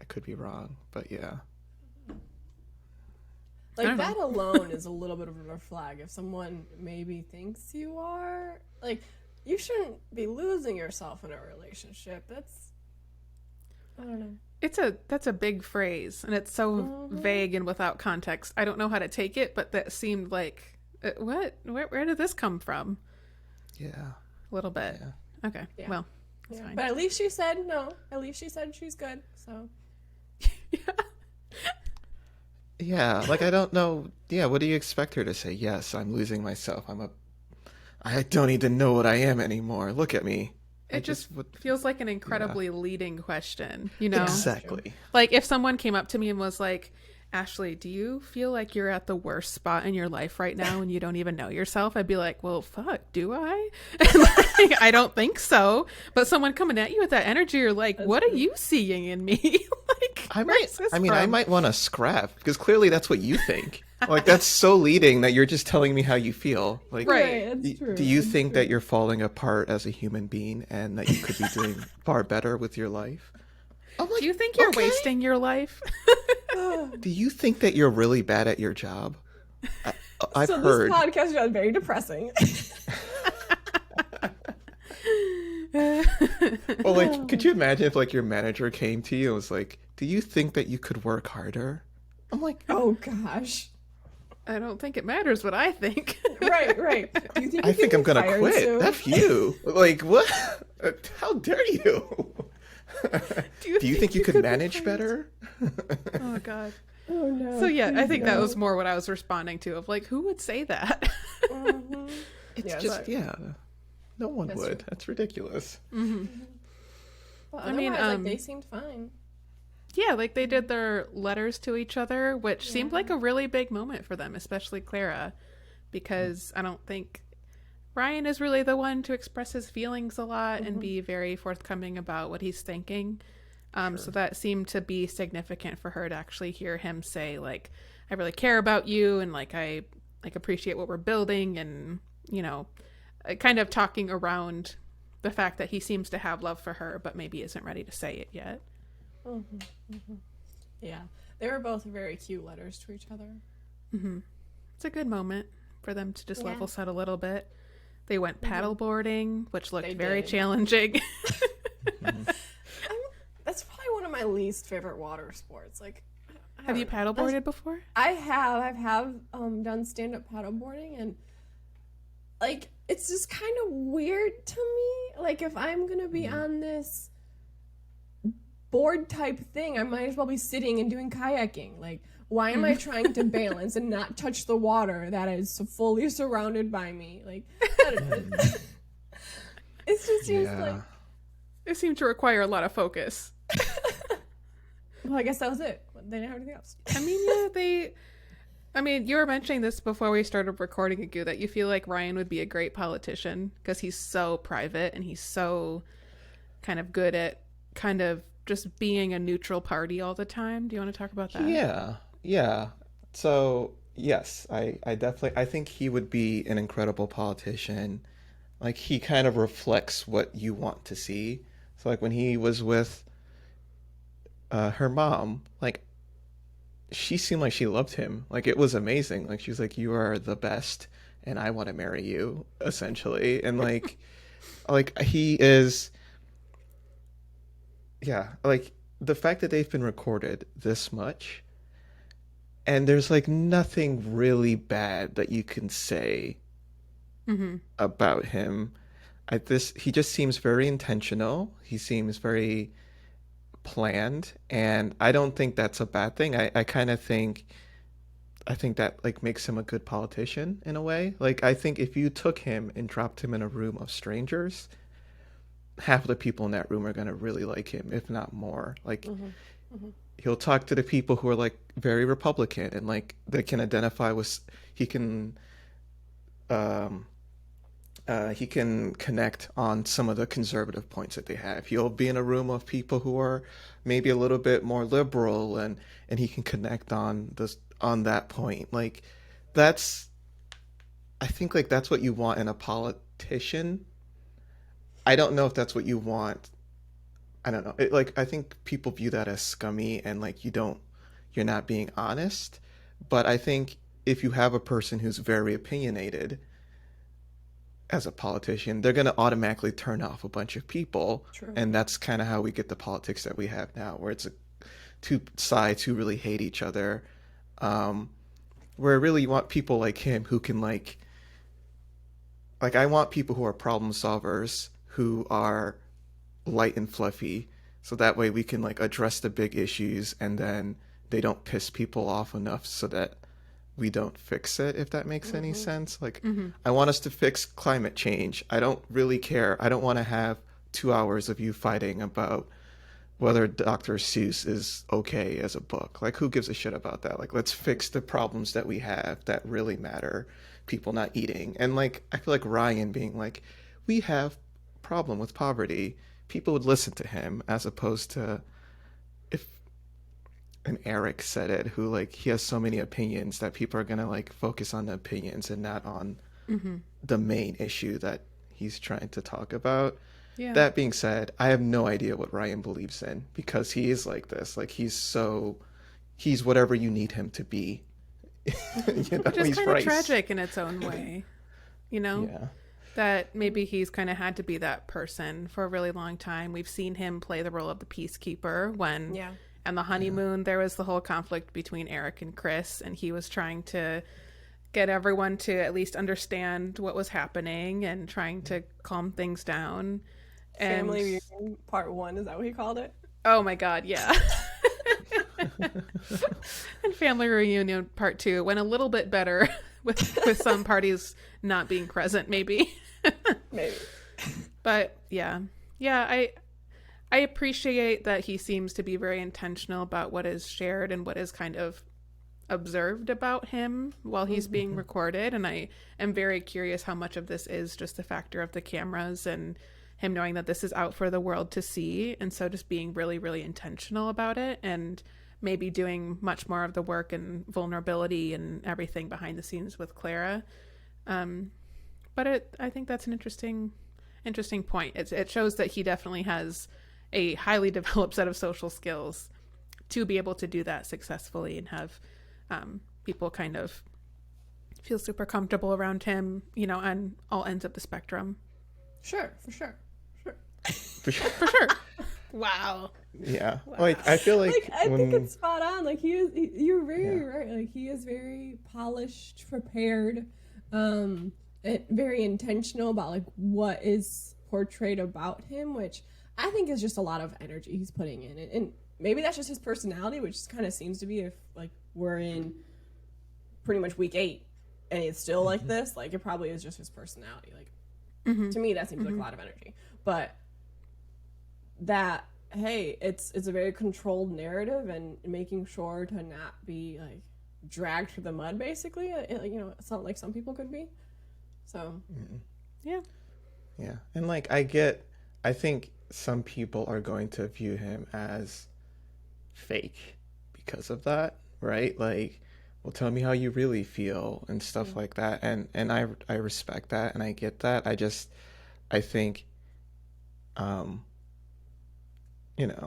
I could be wrong, but yeah. I don't That alone is a little bit of a red flag. If someone maybe thinks you are, like, you shouldn't be losing yourself in a relationship. That's, I don't know. That's a big phrase, and it's so vague and without context. I don't know how to take it, but that seemed like, what? Where did this come from? Yeah. A little bit. Yeah. Okay. Yeah. Well, it's fine. But at least she said no. At least she said she's good. So Yeah, like, I don't know. Yeah, what do you expect her to say? Yes, I'm losing myself. I don't even know what I am anymore. Look at me. It just feels like an incredibly leading question, you know? Exactly. Like, if someone came up to me and was like, Ashley, do you feel like you're at the worst spot in your life right now and you don't even know yourself? I'd be like, well, fuck, do I? Like, I don't think so. But someone coming at you with that energy, you're like, what are you seeing in me? Like, I from? might want to scrap, because clearly that's what you think. Like, that's so leading that you're just telling me how you feel. Like, Right. that's true. do you think that you're falling apart as a human being and that you could be doing far better with your life? I'm like, Do you think you're okay. wasting your life? Do you think that you're really bad at your job? I've So heard. this podcast got very depressing. Well, like, could you imagine if, like, your manager came to you and was like, do you think that you could work harder? I'm like, Oh gosh. I don't think it matters what I think. Right. Do you think I you think can I'm be gonna fired quit. soon? F you. Like, what? How dare you? Do you think you could manage better? Oh, God. Oh no. So, yeah, I think that no. was more what I was responding to, of like, who would say that? It's Yeah, just, but- yeah. No one That's would. true. That's ridiculous. Well, I mean, otherwise, they seemed fine. Yeah, like they did their letters to each other, which seemed like a really big moment for them, especially Clara, because I don't think Ryan is really the one to express his feelings a lot and be very forthcoming about what he's thinking. So that seemed to be significant for her to actually hear him say, like, I really care about you, and like I appreciate what we're building, and, you know, kind of talking around the fact that he seems to have love for her, but maybe isn't ready to say it yet. Yeah, they were both very cute letters to each other. It's a good moment for them to just Yeah. level set a little bit. They went paddleboarding, which looked They very did. challenging. That's probably one of my least favorite water sports. Like, I Have you don't know. paddleboarded before? I have done stand-up paddleboarding, and like it's just kind of weird to me. Like, if I'm gonna be on this board type thing, I might as well be sitting and doing kayaking. Like, why am I trying to balance and not touch the water that is fully surrounded by me? Like, I don't know. It just seems like It seemed to require a lot of focus. Well, I guess that was it. They didn't have anything else. I mean, yeah, I mean, you were mentioning this before we started recording, Agu, that you feel like Ryan would be a great politician because he's so private and he's so kind of good at kind of just being a neutral party all the time. Do you want to talk about that? Yeah. So yes, I definitely I think he would be an incredible politician. Like he kind of reflects what you want to see. So like when he was with her mom, like she seemed like she loved him. Like it was amazing. Like she was like, "You are the best, and I want to marry you," essentially. And like he is, yeah. Like the fact that they've been recorded this much, and there's like nothing really bad that you can say about him. He just seems very intentional. He seems very planned, and I don't think that's a bad thing. I kind of think I think that like makes him a good politician in a way. Like I think if you took him and dropped him in a room of strangers, half of the people in that room are going to really like him, if not more. Like he'll talk to the people who are like very Republican and like they can identify with um he can connect on some of the conservative points that they have. He'll be in a room of people who are maybe a little bit more liberal, and he can connect on that point. Like that's I think like that's what you want in a politician. I don't know if that's what you want. I don't know. Like I think people view that as scummy and like you're not being honest. But I think if you have a person who's very opinionated as a politician, they're going to automatically turn off a bunch of people. True. And that's kind of how we get the politics that we have now, where it's two sides who really hate each other. Where really you want people like him who can I want people who are problem solvers, who are light and fluffy, so that way we can like address the big issues and then they don't piss people off enough so that we don't fix it, if that makes any sense. Like I want us to fix climate change. I don't really care. I don't want to have 2 hours of you fighting about whether Dr. Seuss is okay as a book. Like who gives a shit about that? Like let's fix the problems that we have that really matter. People not eating. And like I feel like Ryan being like, we have problem with poverty, people would listen to him, as opposed to if an Eric said it, who like he has so many opinions that people are gonna like focus on the opinions and not on the main issue that he's trying to talk about. Yeah. That being said, I have no idea what Ryan believes in, because he is like this. Like he's whatever you need him to be. Which is kind of tragic in its own way, you know? Yeah. That maybe he's kind of had to be that person for a really long time. We've seen him play the role of the peacekeeper when, and the honeymoon, there was the whole conflict between Eric and Chris, and he was trying to get everyone to at least understand what was happening and trying to calm things down. And Family Reunion Part 1, is that what he called it? oh my God, yeah. And Family Reunion Part 2 went a little bit better with some parties not being present, maybe. Maybe. But yeah, I appreciate that he seems to be very intentional about what is shared and what is kind of observed about him while he's being recorded. And I am very curious how much of this is just the factor of the cameras and him knowing that this is out for the world to see. And so just being really, really intentional about it, and maybe doing much more of the work and vulnerability and everything behind the scenes with Clara. But I think that's an interesting point. It shows that he definitely has a highly developed set of social skills to be able to do that successfully and have people kind of feel super comfortable around him, you know, on all ends of the spectrum. Sure, for sure. For sure. For sure. Wow. Yeah. Wow. Like I feel like I think it's spot on. Like you're very right. Like he is very polished, prepared, and very intentional about like what is portrayed about him, which I think is just a lot of energy he's putting in. And maybe that's just his personality, which kind of seems to be, if like we're in pretty much week 8 and it's still like this, like it probably is just his personality. Like to me, that seems like a lot of energy. But that hey, it's a very controlled narrative, and making sure to not be like dragged through the mud, basically. It's not like some people could be. So, Yeah. Yeah. And like I think some people are going to view him as fake because of that, right? Like, well, tell me how you really feel and stuff like that. And I respect that and I get that. I think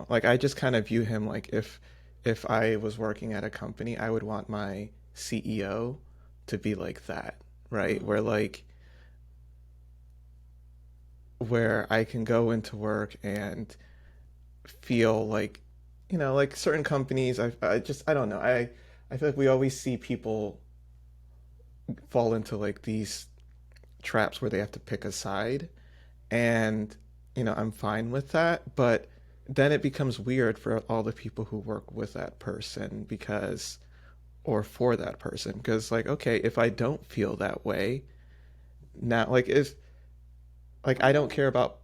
like I just kind of view him like if I was working at a company, I would want my CEO to be like that, right? Where I can go into work and feel like, like certain companies, I don't know. I feel like we always see people fall into like these traps where they have to pick a side, and I'm fine with that, but then it becomes weird for all the people who work with that person or for that person, because like, okay, if I don't feel that way now, like if like I don't care about,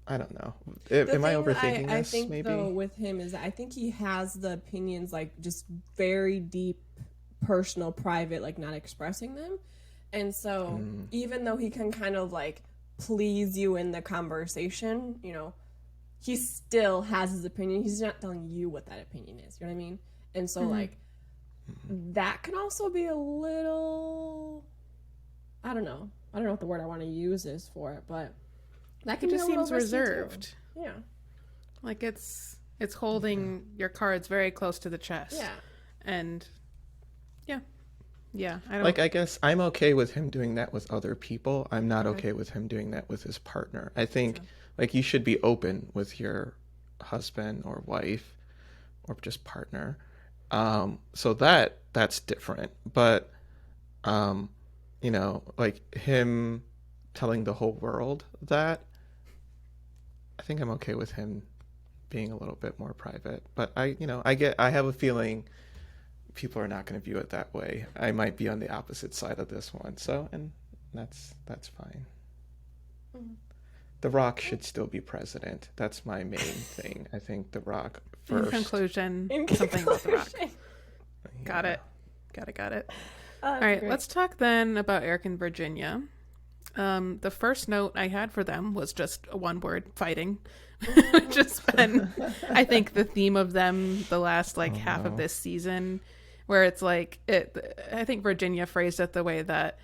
I don't know. Am I overthinking I this? think Maybe. though with him is that I think he has the opinions like just very deep, personal, private, like not expressing them, and so even though he can kind of like please you in the conversation, he still has his opinion. He's not telling you what that opinion is. You know what I mean? And so like that can also be a little, I don't know what the word I want to use is for it, but that can It be just a little seems risky, too. reserved. Yeah. Like it's holding your cards very close to the chest. Yeah. And yeah, I don't Like, I guess I'm okay with him doing that with other people. I'm not okay with him doing that with his partner. I think, like, you should be open with your husband or wife or just partner. So that's different. But, like him telling the whole world that, I think I'm okay with him being a little bit more private. But I have a feeling people are not going to view it that way. I might be on the opposite side of this one. So, and that's fine. The Rock should still be president. That's my main thing. I think The Rock first. In conclusion, something about The Rock. Got it. All right, great. let's talk then about Eric and Virginia. The first note I had for them was just a one word: fighting. Which has been, I think, the theme of them the last half of this season, where it's like I think Virginia phrased it the way that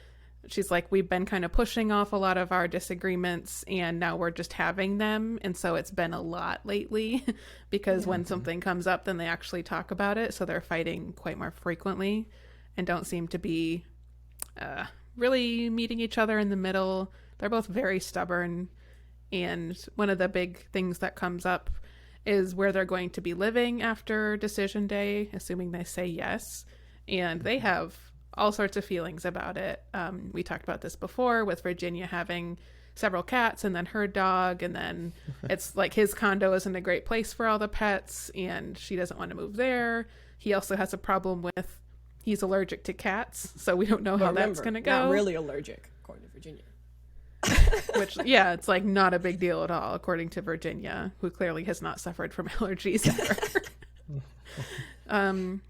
she's like, we've been kind of pushing off a lot of our disagreements and now we're just having them, and so it's been a lot lately because when something comes up then they actually talk about it, so they're fighting quite more frequently and don't seem to be really meeting each other in the middle. They're both very stubborn. And one of the big things that comes up is where they're going to be living after decision day, assuming they say yes. And they have all sorts of feelings about it. We talked about this before with Virginia having several cats and then her dog. And then it's like his condo isn't a great place for all the pets and she doesn't want to move there. He also has a problem with he's allergic to cats. So we don't know how that's going to go. Not really allergic, according to Virginia. Which, yeah, it's like not a big deal at all, according to Virginia, who clearly has not suffered from allergies ever.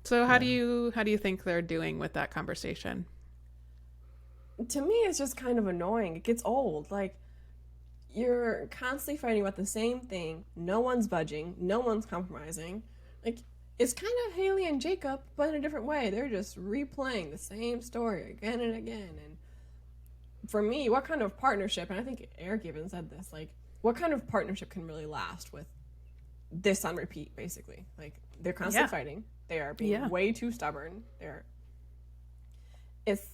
So how do you think they're doing with that conversation? To me, it's just kind of annoying. It gets old. Like, you're constantly fighting about the same thing. No one's budging. No one's compromising. Like, it's kind of Haley and Jacob, but in a different way. They're just replaying the same story again and again. And for me, what kind of partnership, and I think Eric even said this, like, what kind of partnership can really last with this on repeat, basically? Like, they're constantly fighting. They are being way too stubborn. It's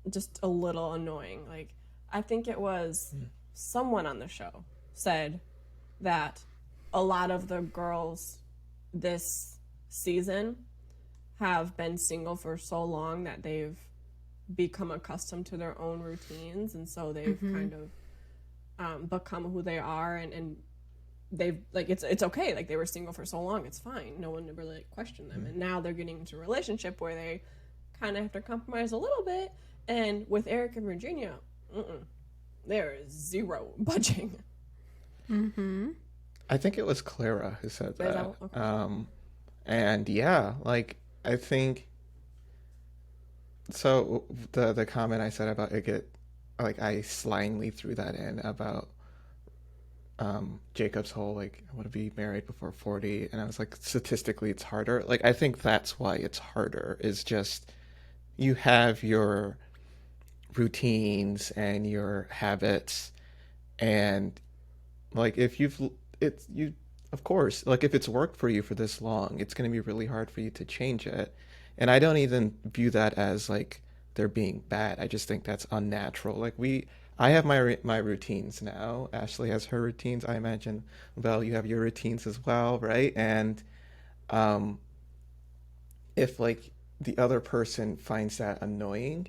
just a little annoying. Like, I think it was someone on the show said that a lot of the girls this season have been single for so long that they've become accustomed to their own routines, and so they've kind of become who they are, and they've like it's okay, like they were single for so long, it's fine, no one really like questioned them, and now they're getting into a relationship where they kind of have to compromise a little bit, and with Eric and Virginia, there is zero budging. I think it was Clara who said Is that that. okay? And yeah, like I think so. The comment I said about it get like I slangily threw that in about Jacob's whole like I want to be married before 40, and I was like statistically it's harder. Like I think that's why it's harder. Is just you have your routines and your habits, and like if you've it's you of course like if it's worked for you for this long, it's going to be really hard for you to change it. And I don't even view that as like they're being bad. I just think that's unnatural. Like I have my routines now. Ashley has her routines. I imagine, well, you have your routines as well, right? And um if like the other person finds that annoying,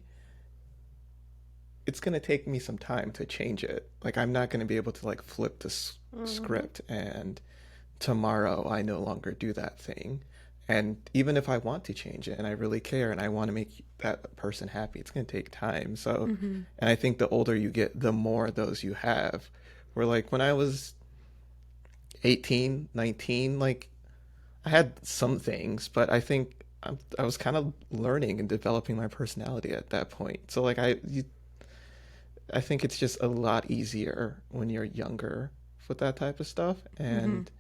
it's going to take me some time to change it. Like I'm not going to be able to like flip the Mm-hmm. script and tomorrow I no longer do that thing. And even if I want to change it and I really care and I want to make that person happy, it's going to take time. So, Mm-hmm. and I think the older you get, the more of those you have. Where like when I was 18, 19, like I had some things, but I think I was kind of learning and developing my personality at that point. So like I think it's just a lot easier when you're younger with that type of stuff. Mm-hmm. And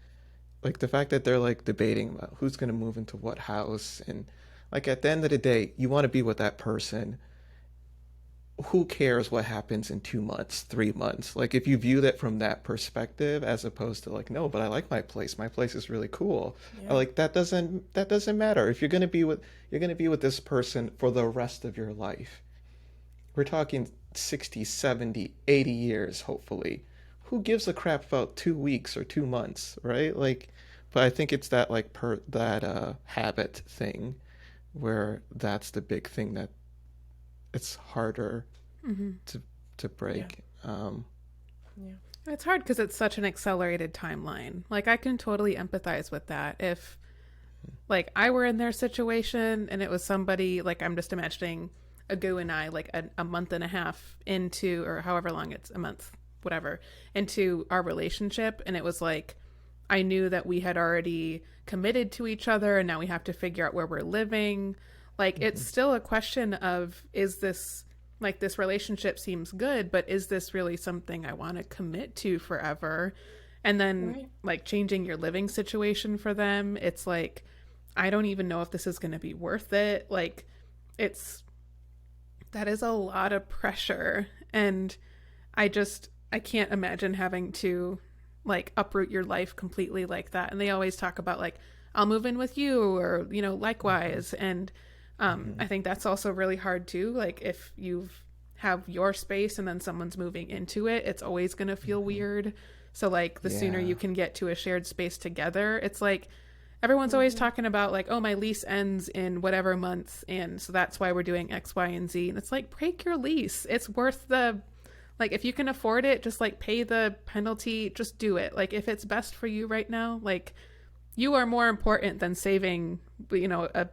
like the fact that they're like debating about who's going to move into what house, and like at the end of the day you want to be with that person. Who cares what happens in 2 months, 3 months? Like if you view that from that perspective as opposed to like, no, but I like my place is really cool. Yeah. Like that doesn't matter. If you're going to be with this person for the rest of your life. We're talking 60, 70, 80 years, hopefully. Who gives a crap about 2 weeks or 2 months, right? Like, but I think it's that like that habit thing where that's the big thing that it's harder Mm-hmm. to to Yeah. break. Yeah. It's hard because it's such an accelerated timeline. Like, I can totally empathize with that. If, like, I were in their situation and it was somebody, like, I'm just imagining Agu and I, like, a month and a half into, or however long it's a month, whatever, into our relationship. And it was like, I knew that we had already committed to each other and now we have to figure out where we're living. Like, it's still a question of, is this, like, this relationship seems good, but is this really something I want to commit to forever? And then, Right. like, changing your living situation for them, it's like, I don't even know if this is going to be worth it. Like, it's, that is a lot of pressure. And I can't imagine having to, like, uproot your life completely like that. And they always talk about, like, I'll move in with you, or, you know, likewise. And I think that's also really hard too. Like, if you've have your space and then someone's moving into it, it's always going to feel weird. So like the sooner Yeah. you can get to a shared space together, it's like everyone's always Mm-hmm. talking about like, oh, my lease ends in whatever month, and so that's why we're doing X, Y, and Z. And it's like, break your lease. It's worth the, like, if you can afford it, just like pay the penalty, just do it. Like, if it's best for you right now, like, you are more important than saving, you know, a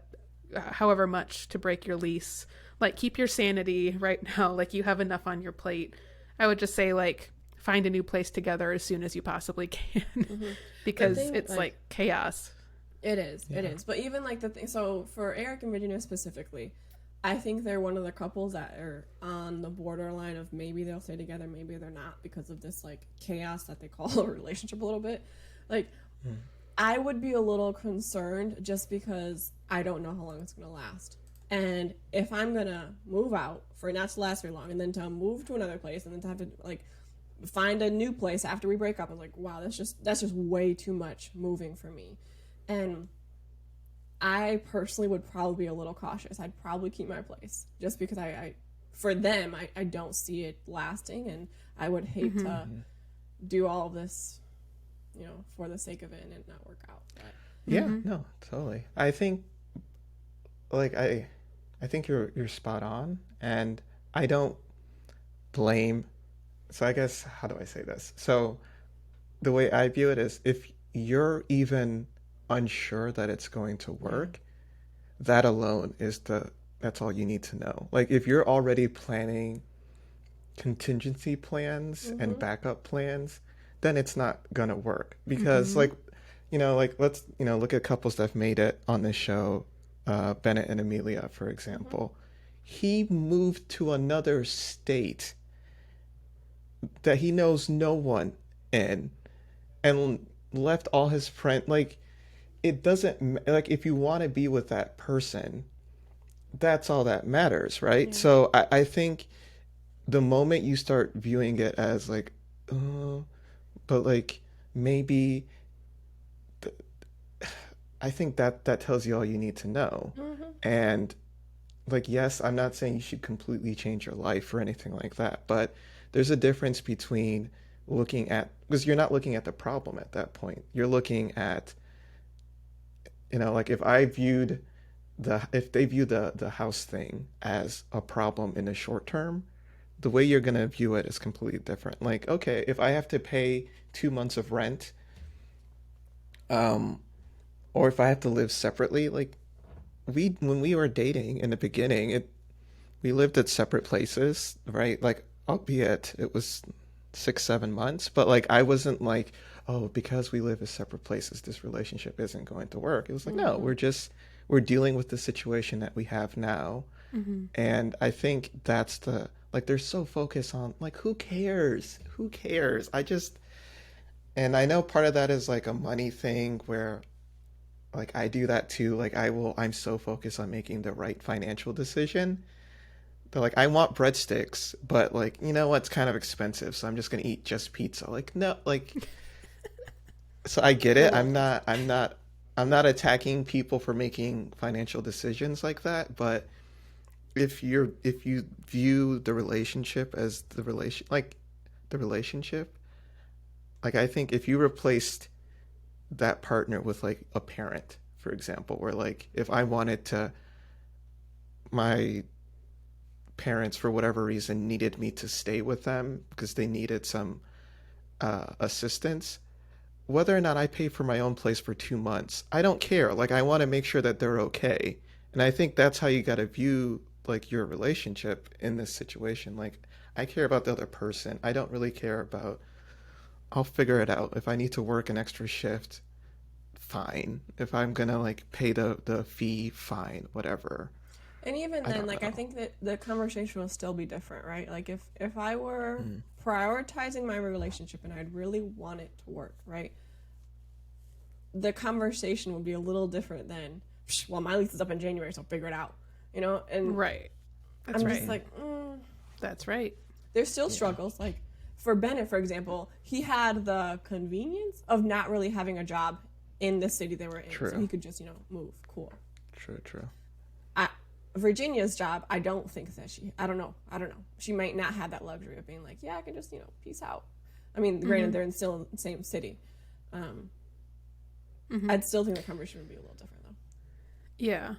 however much to break your lease. Like, keep your sanity right now. Like, you have enough on your plate. I would just say, like, find a new place together as soon as you possibly can. Mm-hmm. The Because thing, it's like chaos. it is. It Yeah. is. But even like the thing, so for Eric and Virginia specifically, I think they're one of the couples that are on the borderline of maybe they'll stay together, maybe they're not, because of this like chaos that they call a relationship a little bit. Like, I would be a little concerned just because I don't know how long it's going to last. And if I'm going to move out for it not to last very long and then to move to another place and then to have to like find a new place after we break up, I'm like, wow, that's just way too much moving for me. And I personally would probably be a little cautious. I'd probably keep my place just because I for them, I don't see it lasting, and I would hate to do all of this, you know, for the sake of it and it not work out. But Yeah, no, totally. I think like I think you're spot on, and I don't blame. So I guess how do I say this? So the way I view it is if you're even unsure that it's going to yeah, work, that alone is that's all you need to know. Like if you're already planning contingency plans and mm-hmm, backup plans, then it's not gonna work. Because like, like let's, look at couples that have made it on this show, Bennett and Amelia, for example. He moved to another state that he knows no one in, and left all his friends. Like, it doesn't, like, if you want to be with that person, that's all that matters, right? So I think the moment you start viewing it as like, but like maybe, I think that tells you all you need to know. And like, yes, I'm not saying you should completely change your life or anything like that, but there's a difference between looking at, because you're not looking at the problem at that point. You're looking at, like if they view the house thing as a problem in the short term, the way you're going to view it is completely different. Like, okay, if I have to pay 2 months of rent, or if I have to live separately, like when we were dating in the beginning, we lived at separate places, right? Like, albeit it was 6-7 months, but like I wasn't like, oh, because we live at separate places, this relationship isn't going to work. It was like, no, we're dealing with the situation that we have now. And I think that's they're so focused on like, who cares? And I know part of that is like a money thing where like I do that too. Like I'm so focused on making the right financial decision. But like, I want breadsticks, but like, what's kind of expensive, so I'm just gonna eat just pizza. Like, no, like, so I get it. I'm not attacking people for making financial decisions like that. But if you view the relationship as the relationship, like I think if you replaced that partner with like a parent, for example, where like if I wanted to, my parents for whatever reason needed me to stay with them because they needed some assistance, whether or not I pay for my own place for 2 months, I don't care. Like, I want to make sure that they're okay. And I think that's how you got to view like your relationship in this situation. Like, I care about the other person. I don't really care about, I'll figure it out. If I need to work an extra shift, fine. If I'm gonna like pay the fee, fine, whatever. And even I then, don't like, know. I think that the conversation will still be different, right? Like, if I were prioritizing my relationship and I'd really want it to work, right? The conversation would be a little different than, well, my lease is up in January, so I'll figure it out, And Right. That's I'm right. just like, That's right. there's still struggles. Like, for Bennett, for example, he had the convenience of not really having a job in the city they were in. True. So he could just, move. Cool. True. Virginia's job, I don't think that I don't know. She might not have that luxury of being like, yeah, I can just, peace out. I mean, granted, they're still in the same city. I'd still think the conversation would be a little different, though. Yeah.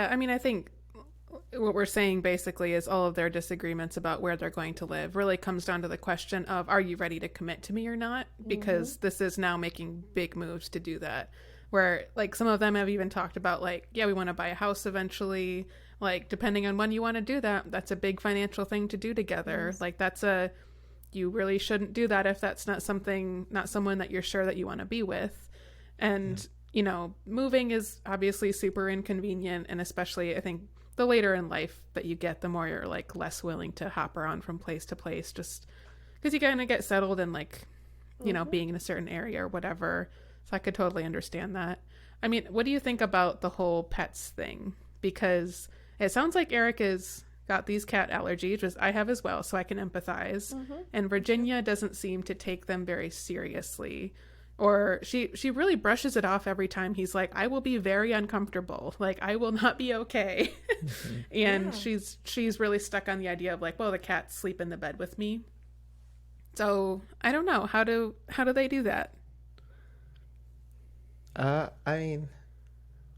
I mean, I think what we're saying basically is all of their disagreements about where they're going to live really comes down to the question of, are you ready to commit to me or not? Because this is now making big moves to do that. Where, like, some of them have even talked about, like, yeah, we want to buy a house eventually. Like, depending on when you want to do that, that's a big financial thing to do together. Yes. Like, you really shouldn't do that if that's not someone that you're sure that you want to be with. And, moving is obviously super inconvenient. And especially, I think, the later in life that you get, the more you're, like, less willing to hop around from place to place just because you kind of get settled in, like, being in a certain area or whatever. So I could totally understand that. I mean, what do you think about the whole pets thing? Because it sounds like Eric has got these cat allergies, which I have as well, so I can empathize. And Virginia doesn't seem to take them very seriously. Or she really brushes it off every time he's like, I will be very uncomfortable. Like, I will not be okay. And she's really stuck on the idea of like, well, the cats sleep in the bed with me. So I don't know. How do they do that? I mean,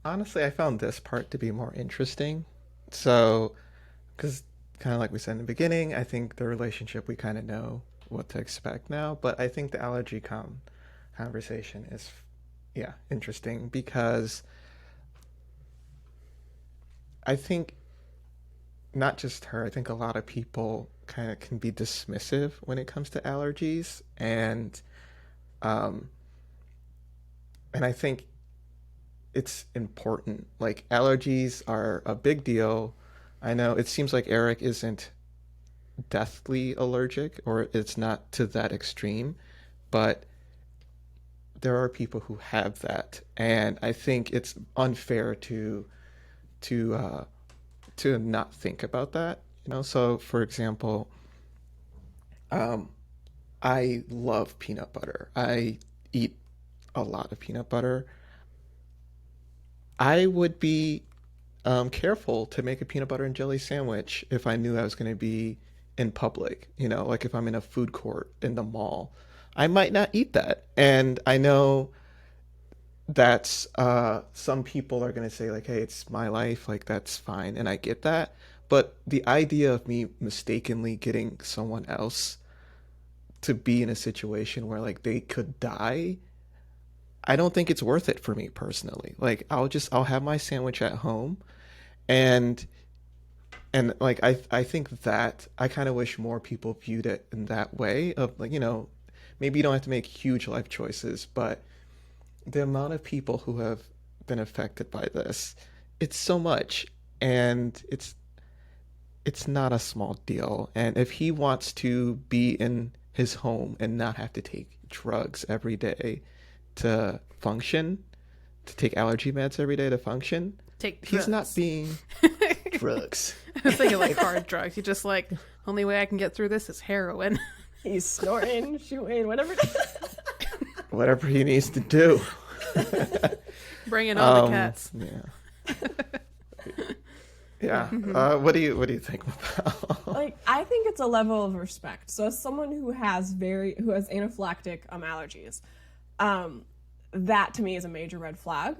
honestly, I found this part to be more interesting. So, because kind of like we said in the beginning, I think the relationship, we kind of know what to expect now. But I think the allergy conversation is, interesting because I think not just her, I think a lot of people kind of can be dismissive when it comes to allergies. And Um, and I think it's important. Like, allergies are a big deal. I know it seems like Eric isn't deathly allergic, or it's not to that extreme, but there are people who have that, and I think it's unfair to to not think about that. So for example, um, I love peanut butter. I eat a lot of peanut butter. I would be careful to make a peanut butter and jelly sandwich if I knew I was going to be in public, like if I'm in a food court in the mall. I might not eat that. And I know that's some people are going to say, like, hey, it's my life, like that's fine, and I get that. But the idea of me mistakenly getting someone else to be in a situation where like they could die, I don't think it's worth it for me personally. Like I'll have my sandwich at home, and like I think that I kind of wish more people viewed it in that way of like, maybe you don't have to make huge life choices, but the amount of people who have been affected by this, it's so much, and it's not a small deal. And if he wants to be in his home and not have to take drugs every day to function, to take allergy meds every day to function, he's not being drugs. I was thinking like hard drugs. You just like, only way I can get through this is heroin. He's snorting, shooting, whatever. Whatever he needs to do. Bring in all the cats. Yeah. Yeah. What do you think about? Like, I think it's a level of respect. So as someone who has anaphylactic allergies, that to me is a major red flag.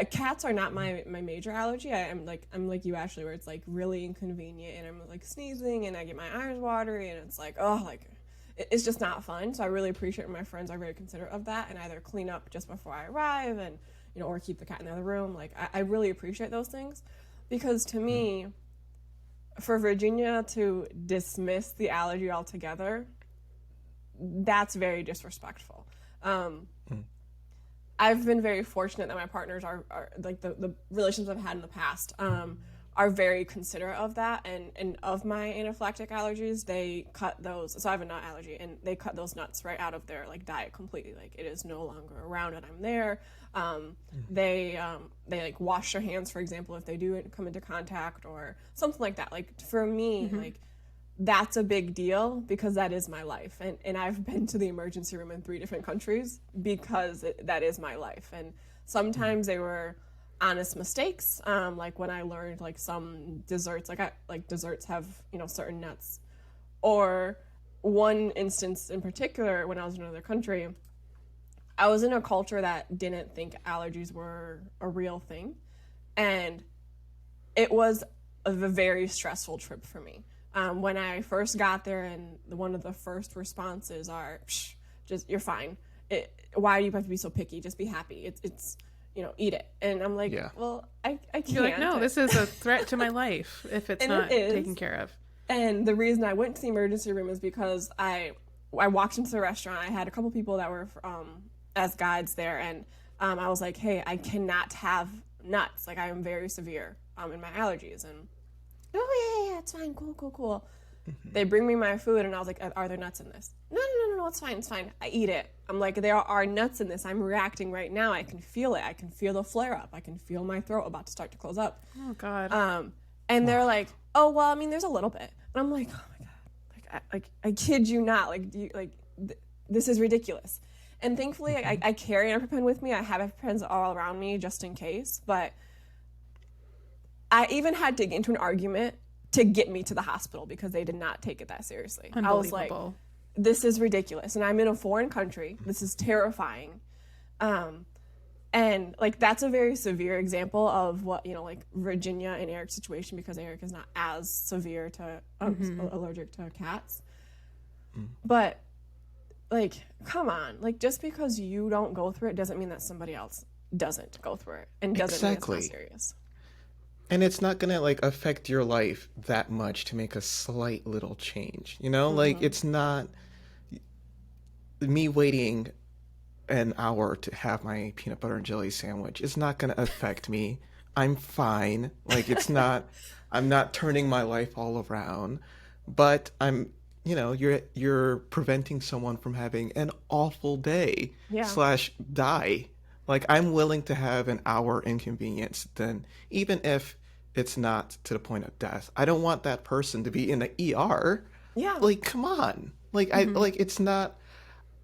Cats are not my major allergy. I'm like you, Ashley, where it's like really inconvenient, and I'm like sneezing and I get my eyes watery, and it's like, oh, like it's just not fun. So I really appreciate when my friends are very considerate of that and either clean up just before I arrive and or keep the cat in the other room. Like I really appreciate those things, because to me, for Virginia to dismiss the allergy altogether, that's very disrespectful. I've been very fortunate that my partners are like the relationships I've had in the past are very considerate of that and of my anaphylactic allergies. They cut those, so I have a nut allergy, and they cut those nuts right out of their like diet completely. Like it is no longer around when I'm there. They like wash their hands, for example, if they do come into contact or something like that. Like for me, like that's a big deal, because that is my life. And I've been to the emergency room in 3 different countries because that is my life. And sometimes they were honest mistakes. Like when I learned like some desserts, like desserts have, certain nuts. Or one instance in particular, when I was in another country, I was in a culture that didn't think allergies were a real thing. And it was a very stressful trip for me. When I first got there, and one of the first responses are, just, you're fine. Why do you have to be so picky? Just be happy. It's eat it. And I'm like, well, I can't. You're like, no, this is a threat to my life if it's not taken care of. And the reason I went to the emergency room is because I walked into the restaurant. I had a couple people that were as guides there, and I was like, hey, I cannot have nuts. Like I am very severe in my allergies. And oh yeah, it's fine, cool. They bring me my food, and I was like, are there nuts in this? No, it's fine. I eat it. I'm like, there are nuts in this. I'm reacting right now. I can feel it. I can feel the flare up. I can feel my throat about to start to close up. Oh God. And they're like, oh well, I mean, there's a little bit. And I'm like, oh my God, I kid you not. This is ridiculous. And thankfully, I carry an EpiPen with me. I have EpiPens all around me just in case. But I even had to get into an argument to get me to the hospital because they did not take it that seriously. I was like, this is ridiculous. And I'm in a foreign country. This is terrifying. And like, that's a very severe example of what, like Virginia and Eric's situation, because Eric is not as severe to allergic to cats. But like, come on, like just because you don't go through it doesn't mean that somebody else doesn't go through it and doesn't mean it's not serious. And it's not gonna like affect your life that much to make a slight little change, like it's not me waiting an hour to have my peanut butter and jelly sandwich. It's not going to affect me. I'm fine. Like, it's not, I'm not turning my life all around, but I'm, you're preventing someone from having an awful day Yeah. slash die. Like, I'm willing to have an hour inconvenience then, even if it's not to the point of death. I don't want that person to be in the ER. Yeah. Like, come on. Like, it's not,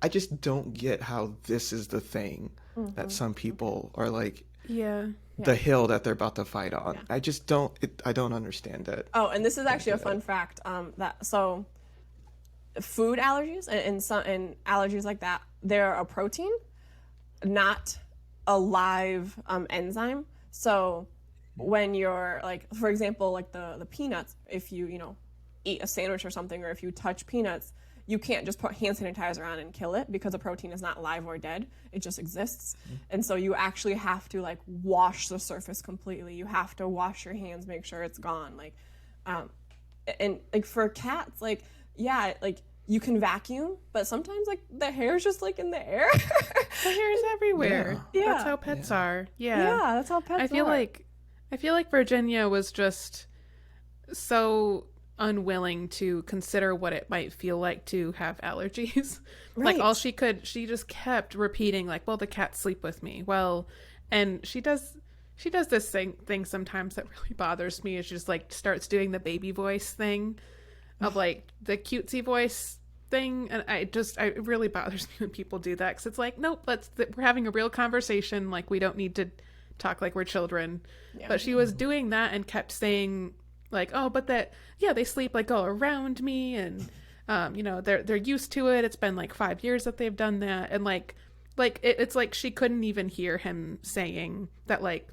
I just don't get how this is the thing that some people are like, Yeah. the hill that they're about to fight on. I just don't, I don't understand it. Oh, and this is actually a fun fact. So food allergies and allergies like that, they're a protein, not a live enzyme. So when you're like, for example, like the peanuts, if you eat a sandwich or something, or if you touch peanuts, you can't just put hand sanitizer on and kill it, because a protein is not live or dead. It just exists. And so you actually have to like wash the surface completely. You have to wash your hands, make sure it's gone. Like, and like for cats, like, yeah, like you can vacuum, but sometimes like the hair is just like in the air. The hair is everywhere. Yeah. That's how pets are. Yeah. Yeah, that's how pets I feel like Virginia was just so unwilling to consider what it might feel like to have allergies. Right. Like she just kept repeating like, well, the cats sleep with me. Well, and she does this thing sometimes that really bothers me, is she just like starts doing the baby voice thing of like the cutesy voice thing, and it really bothers me when people do that, because it's like, nope, we're having a real conversation, like we don't need to talk like we're children. Yeah. But she was doing that and kept saying like, oh, but they sleep like all around me, and they're used to it. It's been like 5 years that they've done that, and it's like she couldn't even hear him saying that, like,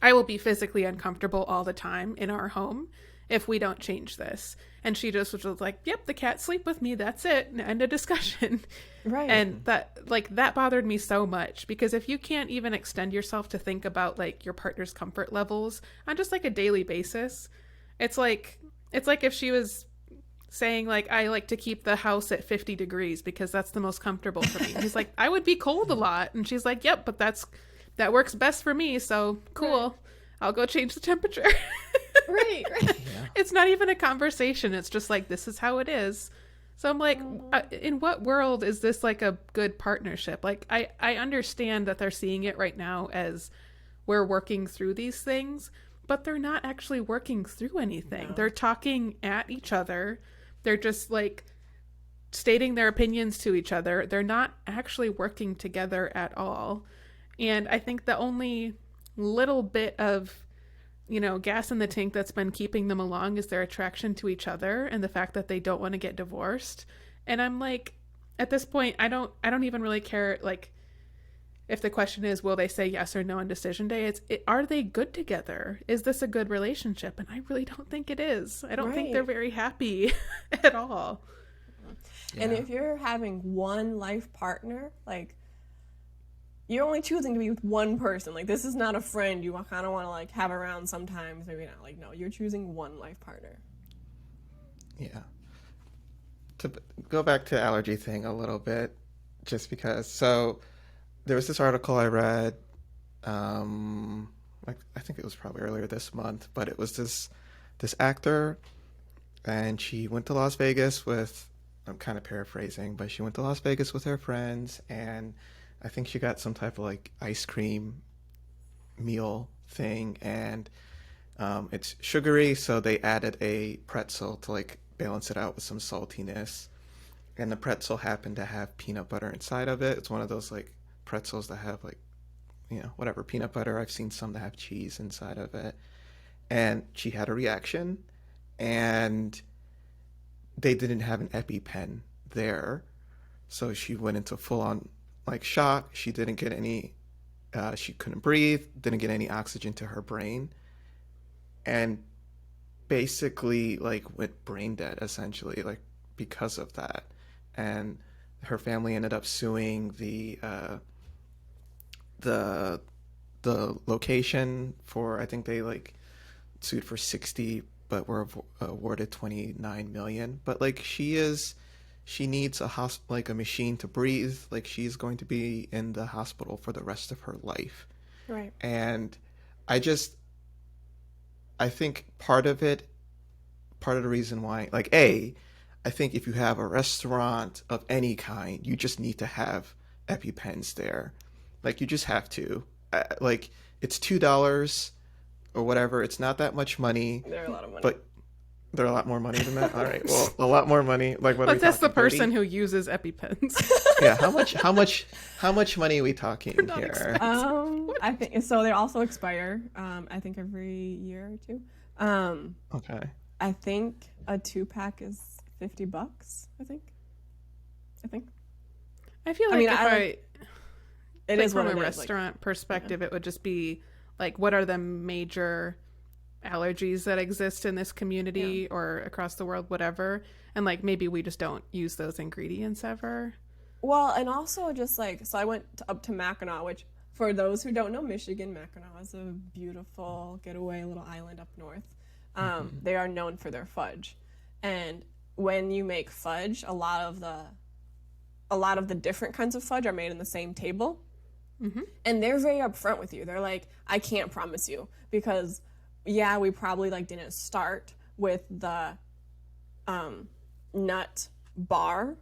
I will be physically uncomfortable all the time in our home if we don't change this. And she just was like, yep, the cats sleep with me, that's it, end of discussion. Right. And that bothered me so much, because if you can't even extend yourself to think about like your partner's comfort levels on just like a daily basis, it's like if she was saying like, I like to keep the house at 50 degrees because that's the most comfortable for me. And he's like, I would be cold a lot. And she's like, yep, but that works best for me, so cool. Right. I'll go change the temperature. Right. Yeah. It's not even a conversation. It's just like, this is how it is. So I'm like, in what world is this like a good partnership? Like, I understand that they're seeing it right now as we're working through these things, but they're not actually working through anything. No. They're talking at each other. They're just like stating their opinions to each other. They're not actually working together at all. And I think the only little bit of gas in the tank that's been keeping them along is their attraction to each other and the fact that they don't want to get divorced. And I'm like, at this point, I don't even really care, like, if the question is, will they say yes or no on decision day? Are they good together? Is this a good relationship? And I really don't think it is. I don't think they're very happy at all. Yeah. And if you're having one life partner, like, you're only choosing to be with one person. Like, this is not a friend you kind of want to like have around sometimes, maybe not. Like, no, you're choosing one life partner. Yeah. To go back to allergy thing a little bit, just because. So there was this article I read, I think it was probably earlier this month, but it was this actor, and she went to Las Vegas with, I'm kind of paraphrasing, but she went to Las Vegas with her friends, and I think she got some type of like ice cream meal thing, and it's sugary, so they added a pretzel to like balance it out with some saltiness. And the pretzel happened to have peanut butter inside of it. It's one of those like pretzels that have like, whatever, peanut butter. I've seen some that have cheese inside of it. And she had a reaction, and they didn't have an EpiPen there. So she went into full on like shock. She didn't get any, she couldn't breathe, didn't get any oxygen to her brain, and basically like went brain dead essentially, like because of that. And her family ended up suing the location for, I think they like sued for 60, but were awarded 29 million. But like she she needs like a machine to breathe. Like she's going to be in the hospital for the rest of her life. Right. And I just, I think part of the reason why, like, I think if you have a restaurant of any kind, you just need to have EpiPens there. Like, you just have to. Like, it's $2 or whatever. It's not that much money. They're a lot of money. But they're a lot more money than that. All right. Well, a lot more money. Like, what are we that's the talking, person 30? who uses EpiPens. Yeah. How much money are we talking here? I think so. They also expire. I think every year or two. Okay. I think a 2-pack is $50. I think. I feel like it like is from what a it is, restaurant perspective, it would just be like, what are the major allergies that exist in this community or across the world, whatever, and like maybe we just don't use those ingredients ever. Well, and also just like, so I went up to Mackinac, which for those who don't know Michigan, Mackinac is a beautiful getaway little island up north. They are known for their fudge, and when you make fudge, a lot of the different kinds of fudge are made in the same table, and they're very upfront with you. They're like, I can't promise you, because we probably like didn't start with the nut bar,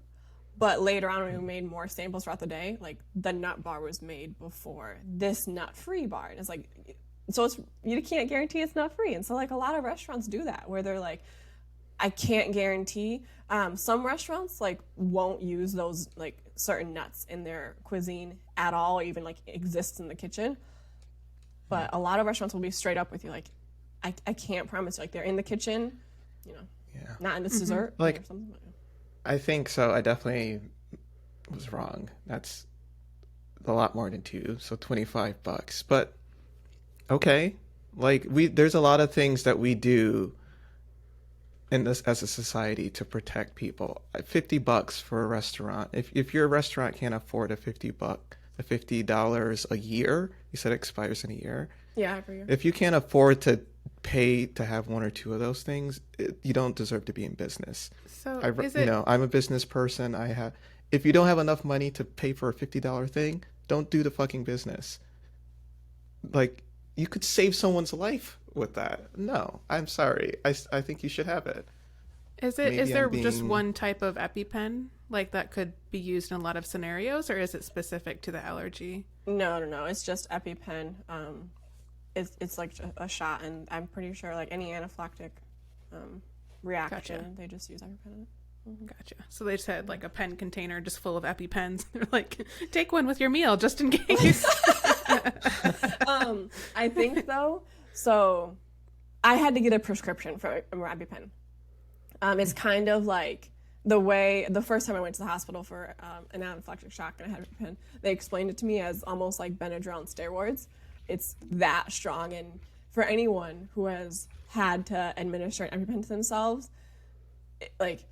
but later on when we made more samples throughout the day, like the nut bar was made before this nut-free bar, and it's like, so it's, you can't guarantee it's nut-free. And so like a lot of restaurants do that, where they're like, I can't guarantee. Some restaurants like won't use those like certain nuts in their cuisine at all, even like exists in the kitchen. But a lot of restaurants will be straight up with you, like, I can't promise you. Like, they're in the kitchen, not in this dessert. Like, or something. I think so. I definitely was wrong. That's a lot more than $2, so $25. But okay, like there's a lot of things that we do in this as a society to protect people. $50 for a restaurant. If your restaurant can't afford $50 a year, you said it expires in a year. Yeah, every year. If you can't afford to pay to have one or two of those things, you don't deserve to be in business. So I'm a business person. If you don't have enough money to pay for a $50 thing, don't do the fucking business. Like, you could save someone's life with that. No, I'm sorry. I think you should have it. Is there just one type of EpiPen like that could be used in a lot of scenarios, or is it specific to the allergy? No. It's just EpiPen. It's like a shot, and I'm pretty sure like any anaphylactic reaction, Gotcha. they just use EpiPen in it. Gotcha. So they just had like a pen container just full of EpiPens. They're like, take one with your meal just in case. I think though, so I had to get a prescription for EpiPen. It's kind of like the first time I went to the hospital for an anaphylactic shock and I had EpiPen, they explained it to me as almost like Benadryl on steroids. It's that strong, and for anyone who has had to administer an EpiPen to themselves, like,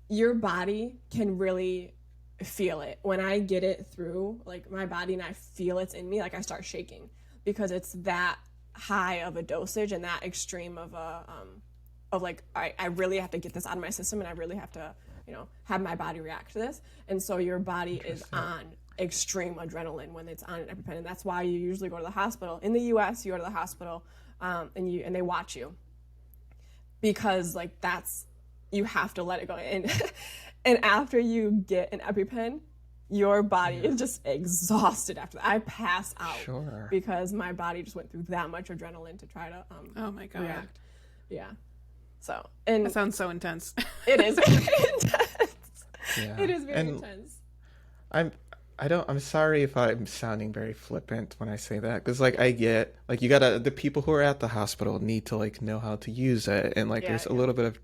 your body can really feel it. When I get it through, like, my body and I feel it's in me, like, I start shaking because it's that high of a dosage and that extreme of a, like, I really have to get this out of my system, and I really have to, have my body react to this. And so your body is on extreme adrenaline when it's on an EpiPen, and that's why you usually go to the hospital. In the U.S., you go to the hospital, and they watch you, because like you have to let it go. And after you get an EpiPen, your body is just exhausted after that. I pass out because my body just went through that much adrenaline to try to oh my God. react. Yeah. So, and that sounds so intense. It is very intense. Yeah. It is very intense. I'm sorry if I'm sounding very flippant when I say that, because like I get like the people who are at the hospital need to like know how to use it, and like there's a little bit of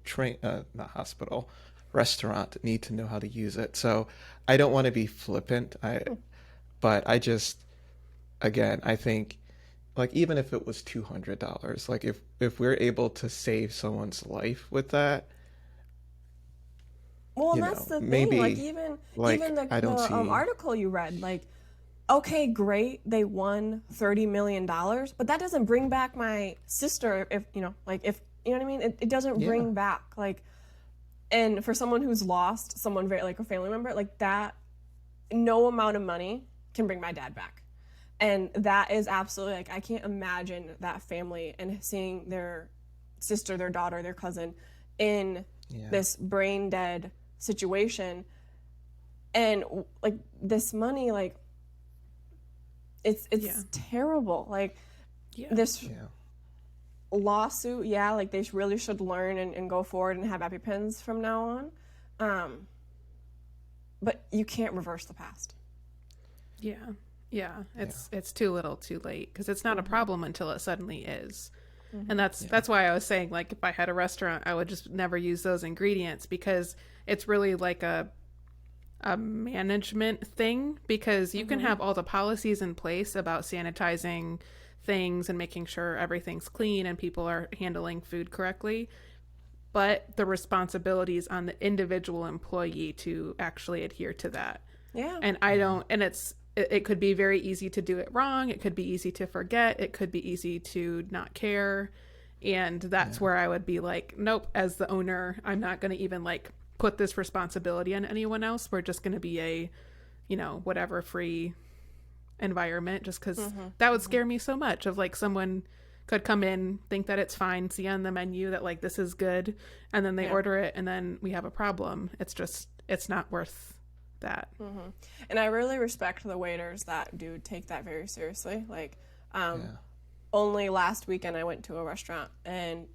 restaurant need to know how to use it. So I don't want to be flippant. But I just, again, I think like even if it was $200, like if we're able to save someone's life with that. Well, that's the thing. Maybe, like even the article you read, like, okay, great, they won $30 million, but that doesn't bring back my sister. If you know what I mean, it doesn't bring back like, And for someone who's lost someone very like a family member, like that, no amount of money can bring my dad back. And that is absolutely like I can't imagine that family and seeing their sister, their daughter, their cousin in this brain dead situation. And like this money, like it's terrible. Like this lawsuit, like they really should learn and go forward and have EpiPens from now on. But you can't reverse the past. It's too little too late, because it's not a problem until it suddenly is. And that's why I was saying, like, if I had a restaurant, I would just never use those ingredients, because it's really like a management thing, because you can have all the policies in place about sanitizing things and making sure everything's clean and people are handling food correctly, but the responsibility is on the individual employee to actually adhere to that. And it could be very easy to do it wrong. It could be easy to forget. It could be easy to not care. And that's where I would be like, nope, as the owner, I'm not going to even like put this responsibility on anyone else. We're just going to be a, whatever free environment, just because that would scare me so much, of like someone could come in, think that it's fine, see on the menu that like this is good, and then they order it and then we have a problem. It's not worth that. And I really respect the waiters that do take that very seriously. Like only last weekend I went to a restaurant and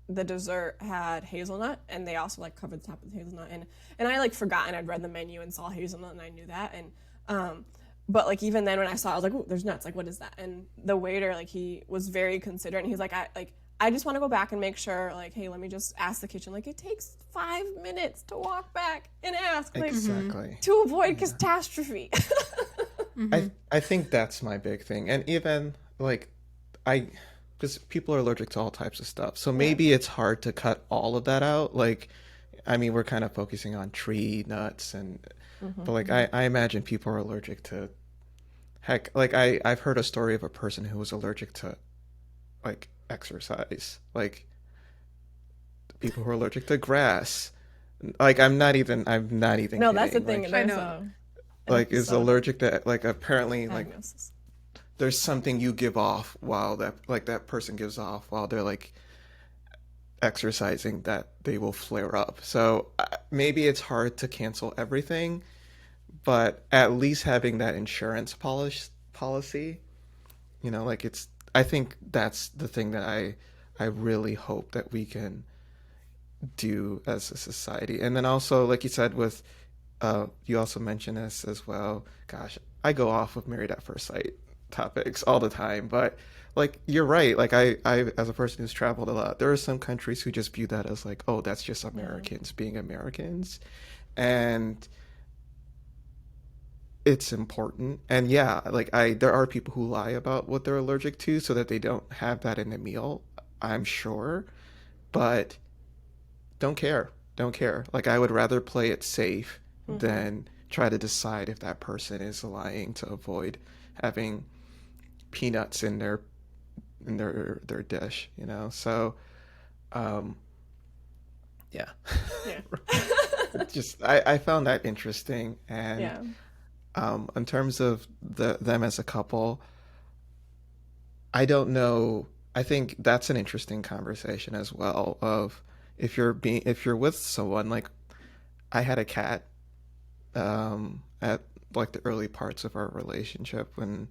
the dessert had hazelnut, and they also like covered the top with hazelnut, and I like forgotten I'd read the menu and saw hazelnut, and I knew that, and but like even then when I saw it, I was like, oh, there's nuts, like what is that? And the waiter, like he was very considerate, and he's like, I just want to go back and make sure, like, hey, let me just ask the kitchen. Like, it takes 5 minutes to walk back and ask, like, to avoid catastrophe. I think that's my big thing. And even, like, because people are allergic to all types of stuff. So maybe it's hard to cut all of that out. Like, I mean, we're kind of focusing on tree nuts, but, like, I imagine people are allergic to, heck, like, I've heard a story of a person who was allergic to, like, exercise, like people who are allergic to grass. Like I'm not even no kidding. That's the thing. Like, I know, like is allergic to, like, apparently diagnosis. Like there's something you give off while that person gives off while they're like exercising that they will flare up. So maybe it's hard to cancel everything, but at least having that insurance policy, like I think that's the thing that I really hope that we can do as a society. And then also, like you said, with you also mentioned this as well. Gosh, I go off of Married at First Sight topics all the time, but like you're right. Like I as a person who's traveled a lot, there are some countries who just view that as like, oh, that's just Americans being Americans, and it's important. And like there are people who lie about what they're allergic to so that they don't have that in a meal, I'm sure, but don't care. Like I would rather play it safe than try to decide if that person is lying to avoid having peanuts in their dish, so just I found that interesting. And in terms of them as a couple, I don't know. I think that's an interesting conversation as well. Of if you're with someone, like I had a cat at like the early parts of our relationship when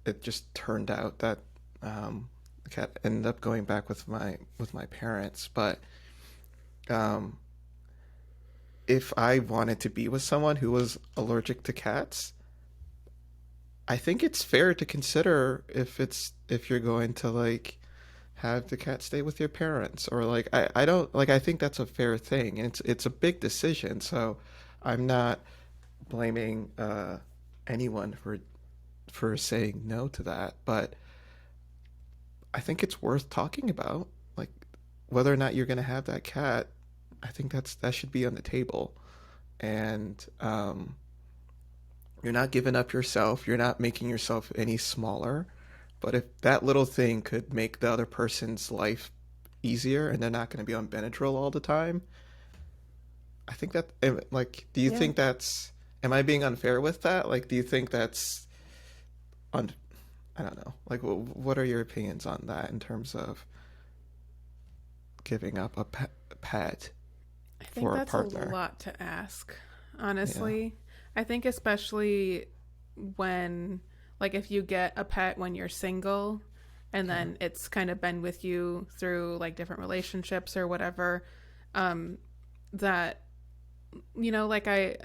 it just turned out that the cat ended up going back with my parents, but if I wanted to be with someone who was allergic to cats, I think it's fair to consider if you're going to like have the cat stay with your parents, or like I don't like I think that's a fair thing, and it's a big decision. So I'm not blaming anyone for saying no to that, but I think it's worth talking about, like whether or not you're going to have that cat. I think that should be on the table, and you're not giving up yourself. You're not making yourself any smaller. But if that little thing could make the other person's life easier and they're not going to be on Benadryl all the time. I think that, like, do you think that's, am I being unfair with that? Like, do you think that's, I don't know. Like, what are your opinions on that in terms of giving up a pet for a partner? I think that's a lot to ask, honestly. Yeah. I think especially when, like, if you get a pet when you're single and then it's kind of been with you through, like, different relationships or whatever, that, you know, like, I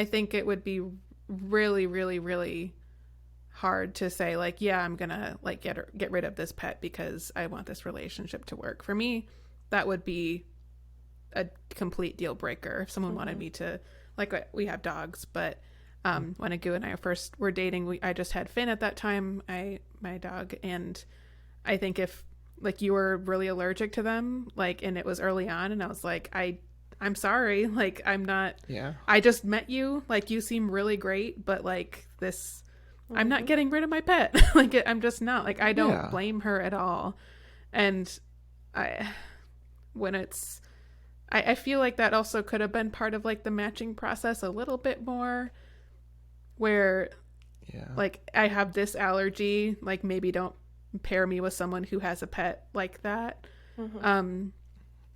think it would be really, really, really hard to say, like, yeah, I'm gonna, like, get rid of this pet because I want this relationship to work. For me, that would be a complete deal breaker if someone wanted me to, like, we have dogs, but when Agu and I first were dating, I just had Finn at that time, my dog, and I think if, like, you were really allergic to them, like, and it was early on, and I was like, I'm sorry, like, I'm not, I just met you, like, you seem really great, but, like, this, I'm not getting rid of my pet. Like, I'm just not, like, I don't blame her at all. And I feel like that also could have been part of, like, the matching process a little bit more, where like, I have this allergy, like, maybe don't pair me with someone who has a pet like that.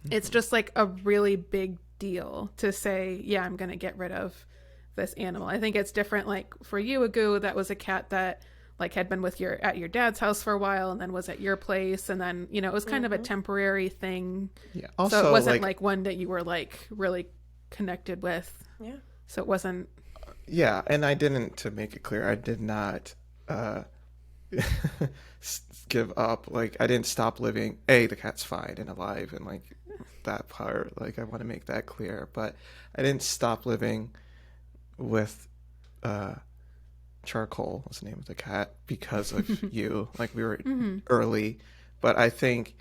It's just, like, a really big deal to say, yeah, I'm gonna get rid of this animal. I think it's different, like, for you, Agu, that was a cat that, like, had been with at your dad's house for a while and then was at your place, and then, you know, it was kind of a temporary thing. Also, so it wasn't like one that you were, like, really connected with. So it wasn't. And I didn't, to make it clear, I did not give up. Like, I didn't stop living. The cat's fine and alive, and, like, that part, like, I want to make that clear. But I didn't stop living with Charcoal was the name of the cat because of you. Like, we were early, but I think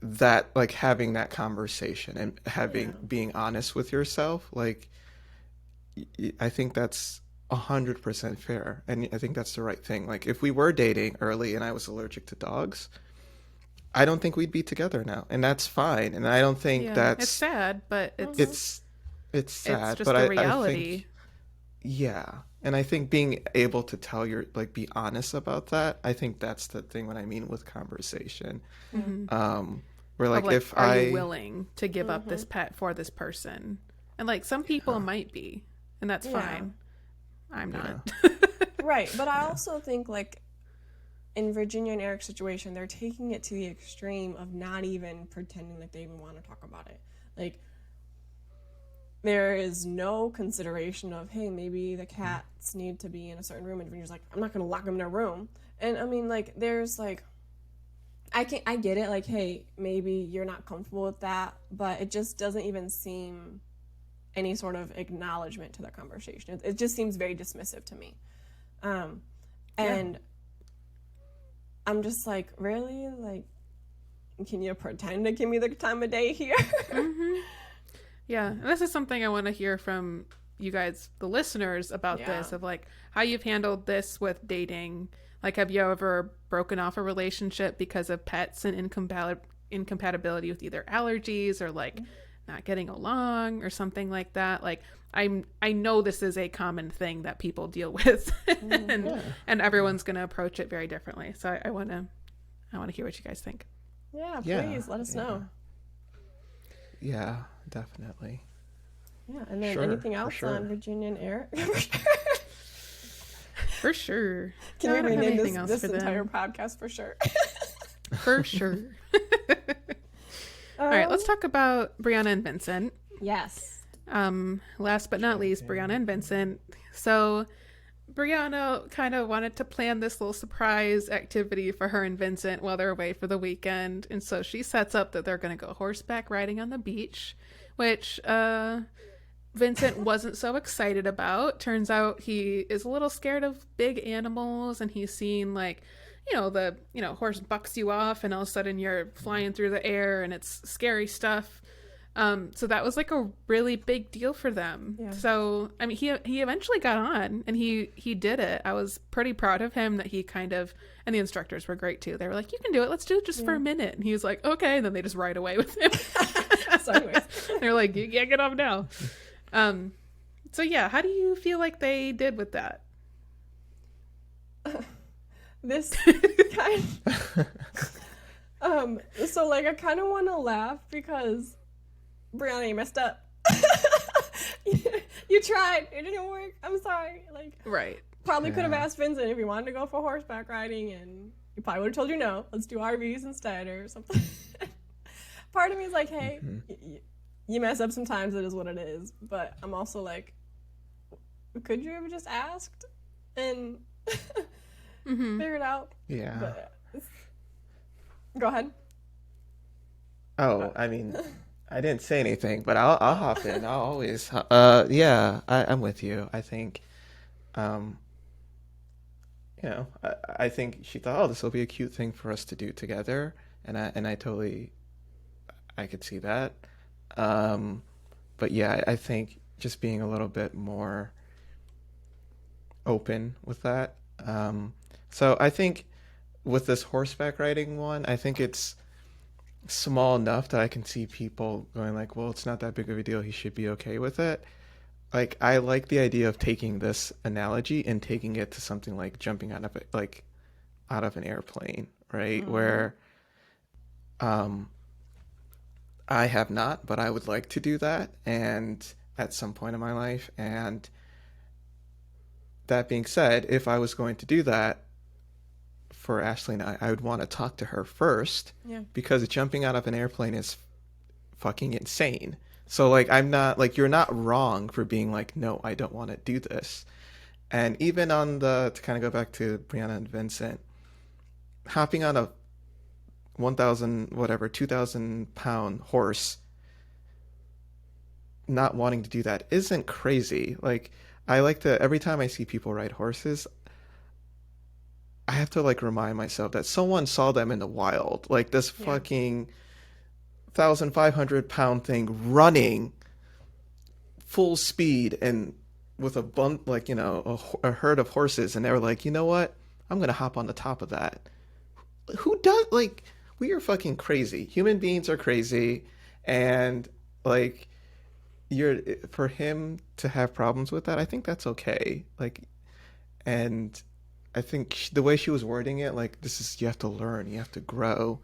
that, like, having that conversation and being honest with yourself, like, I think that's 100% fair, and I think that's the right thing. Like, if we were dating early and I was allergic to dogs, I don't think we'd be together now, and that's fine. And I don't think that's, it's sad, but it's sad, it's just but the reality. I think, and I think being able to tell be honest about that, I think that's the thing when I mean with conversation. Where, like, if are you willing to give up this pet for this person? And, like, some people might be, and that's fine. I'm not. Right, but I also think, like, in Virginia and Eric's situation, they're taking it to the extreme of not even pretending like they even want to talk about it. Like, there is no consideration of, hey, maybe the cats need to be in a certain room, and Virginia's like, I'm not going to lock them in a room. And, I mean, like, there's, like, I get it, like, hey, maybe you're not comfortable with that, but it just doesn't even seem any sort of acknowledgement to the conversation. It just seems very dismissive to me. And I'm just like, really? Like, can you pretend to give me the time of day here? Yeah, and this is something I want to hear from you guys, the listeners, about this, of, like, how you've handled this with dating. Like, have you ever broken off a relationship because of pets and incompatibility with either allergies or, like, not getting along or something like that? Like, I know this is a common thing that people deal with, and everyone's going to approach it very differently. So I want to hear what you guys think. Yeah, please let us know. Yeah, definitely. Yeah, and then anything else on Virginia and Eric? For sure. Can we rename this entire podcast for sure? For sure. All right, let's talk about Brianna and Vincent. Yes. Last but not least, Brianna and Vincent. So Brianna kind of wanted to plan this little surprise activity for her and Vincent while they're away for the weekend. And so she sets up that they're going to go horseback riding on the beach, which Vincent wasn't so excited about. Turns out he is a little scared of big animals, and he's seen, like, the horse bucks you off and all of a sudden you're flying through the air and it's scary stuff. So that was like a really big deal for them. Yeah. So I mean, he eventually got on, and he did it. I was pretty proud of him that he kind of, and the instructors were great too. They were like, "You can do it. Let's do it just for a minute." And he was like, "Okay." And then they just ride away with him. So anyways. They're like, "You can't get off now." So yeah, how do you feel like they did with that? This kind so like I kind of want to laugh because Brianna, you messed up. You tried, it didn't work, I'm sorry. Like, Right. probably could have asked Vincent if he wanted to go for horseback riding, and he probably would have told you no, let's do RVs instead or something. Part of me is like, hey, you mess up sometimes, it is what it is. But I'm also like, could you have just asked and figured out? Yeah. But, go ahead. Oh, I mean, I didn't say anything, but I'll hop in. I'll always. Yeah, I'm with you. I think, I think she thought, oh, this will be a cute thing for us to do together, and I totally, I could see that. But yeah, I think just being a little bit more open with that. So I think with this horseback riding one, I think it's small enough that I can see people going like, well, it's not that big of a deal. He should be okay with it. Like, I like the idea of taking this analogy and taking it to something like jumping out of it, like out of an airplane, right? Where, I have not, but I would like to do that. And at some point in my life. And that being said, if I was going to do that, for Ashley and I would want to talk to her first, because jumping out of an airplane is fucking insane. So like, I'm not like, you're not wrong for being like, no, I don't want to do this. And even on to kind of go back to Brianna and Vincent, hopping on a 2,000 pound horse, not wanting to do that isn't crazy. Like, I like to, every time I see people ride horses, I have to like remind myself that someone saw them in the wild. Like this fucking 1,500 pound thing running full speed and with a herd of horses. And they were like, you know what? I'm going to hop on the top of that. Who does, like, we are fucking crazy. Human beings are crazy. And like, for him to have problems with that, I think that's okay. Like, and I think the way she was wording it, like, you have to learn, you have to grow.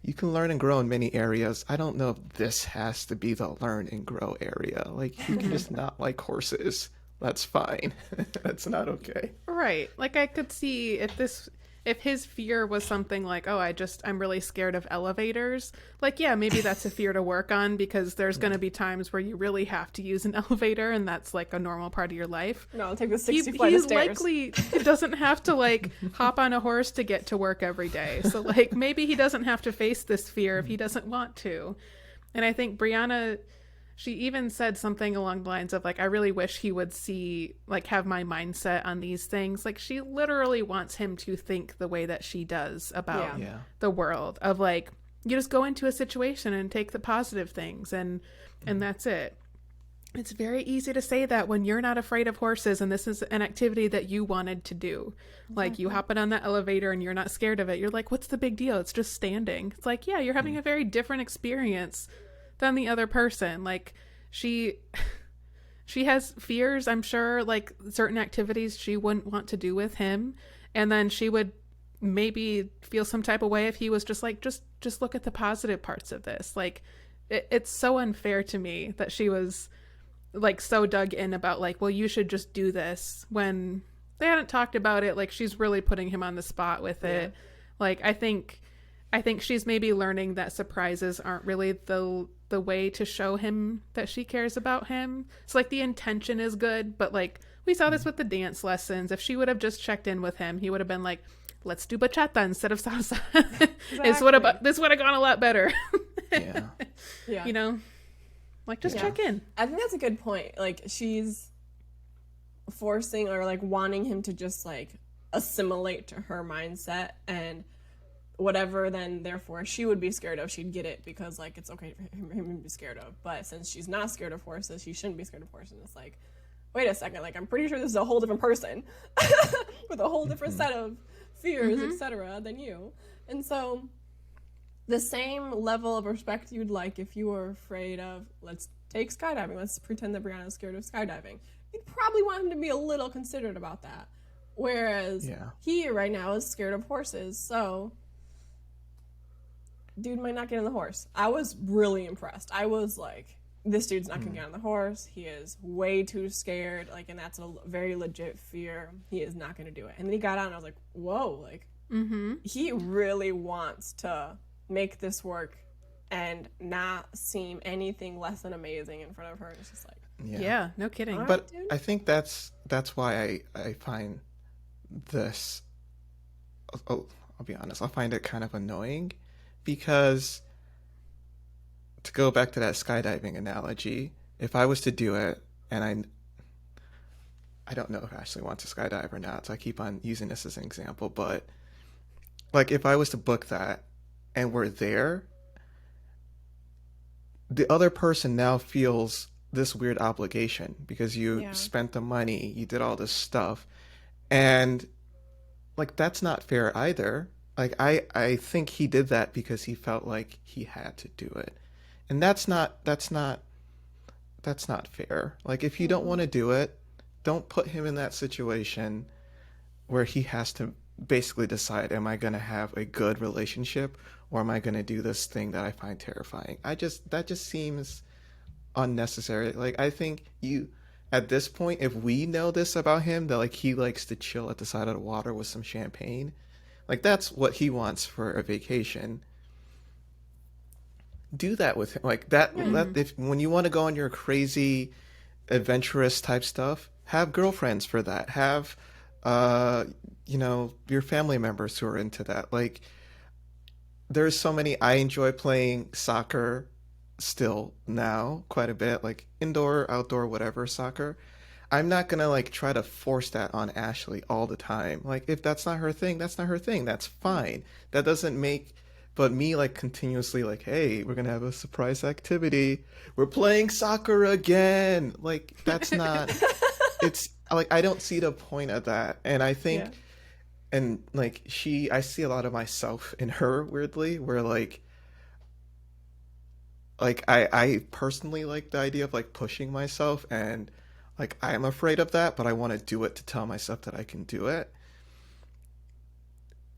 You can learn and grow in many areas. I don't know if this has to be the learn and grow area. Like, you can just not like horses. That's fine. That's not okay. Right. Like, I could see if his fear was something like, oh, I'm really scared of elevators. Like, yeah, maybe that's a fear to work on, because there's going to be times where you really have to use an elevator, and that's like a normal part of your life. No, I'll take the 60 flight of stairs. Likely doesn't have to like hop on a horse to get to work every day. So like, maybe he doesn't have to face this fear if he doesn't want to. And I think Brianna, she even said something along the lines of like, I really wish he would have my mindset on these things. Like, she literally wants him to think the way that she does about the world, of like, you just go into a situation and take the positive things, and that's it. It's very easy to say that when you're not afraid of horses and this is an activity that you wanted to do. Like, you hop on that elevator and you're not scared of it. You're like, what's the big deal? It's just standing. It's like, yeah, you're having a very different experience than the other person. Like, she has fears, I'm sure, like certain activities she wouldn't want to do with him, and then she would maybe feel some type of way if he was just like, just look at the positive parts of this. Like, it's so unfair to me that she was like so dug in about like, well, you should just do this, when they hadn't talked about it. Like, she's really putting him on the spot with it. Like, I think she's maybe learning that surprises aren't really the way to show him that she cares about him. So like, the intention is good, but like, we saw this with the dance lessons. If she would have just checked in with him, he would have been like, let's do bachata instead of salsa. Exactly. This would have gone a lot better. Yeah. You know, like, just check in. I think that's a good point. Like, she's forcing or like wanting him to just like assimilate to her mindset, and whatever then therefore she would be scared of, she'd get it because like it's okay for him to be scared of. But since she's not scared of horses, she shouldn't be scared of horses. It's like, wait a second, like I'm pretty sure this is a whole different person with a whole different set of fears, etc. than you. And so the same level of respect you'd like if you were afraid of, let's take skydiving, let's pretend that Brianna's scared of skydiving, you'd probably want him to be a little considerate about that. Whereas he right now is scared of horses, so dude might not get on the horse. I was really impressed. I was like, this dude's not gonna get on the horse. He is way too scared, like, and that's a very legit fear. He is not gonna do it. And then he got on, and I was like, whoa, like, he really wants to make this work and not seem anything less than amazing in front of her. It's just like, yeah, no kidding. But I think that's why I find this, I'll be honest, I find it kind of annoying, because to go back to that skydiving analogy, if I was to do it, and I don't know if Ashley wants to skydive or not, so I keep on using this as an example, but like if I was to book that and we're there, the other person now feels this weird obligation because you spent the money, you did all this stuff, and like that's not fair either. Like I think he did that because he felt like he had to do it, and that's not fair. Like if you don't want to do it, don't put him in that situation where he has to basically decide, am I going to have a good relationship or am I going to do this thing that I find terrifying? That just seems unnecessary. Like I think at this point, if we know this about him, that like he likes to chill at the side of the water with some champagne, like that's what he wants for a vacation, do that with him. Like that, if when you want to go on your crazy adventurous type stuff, have girlfriends for that. Have your family members who are into that. Like there's so many. I enjoy playing soccer still now quite a bit, like indoor, outdoor, whatever soccer. I'm not gonna like try to force that on Ashley all the time. Like if that's not her thing, that's not her thing. That's fine. That doesn't make, but me like continuously like, hey, we're gonna have a surprise activity. We're playing soccer again. Like that's not. It's like I don't see the point of that, and I think, and like I see a lot of myself in her weirdly, where like I personally like the idea of like pushing myself, and like I am afraid of that, but I want to do it to tell myself that I can do it.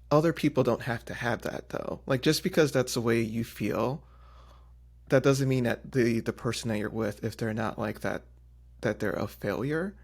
Other people don't have to have that though. Like just because that's the way you feel, that doesn't mean that the person that you're with, if they're not like that they're a failure.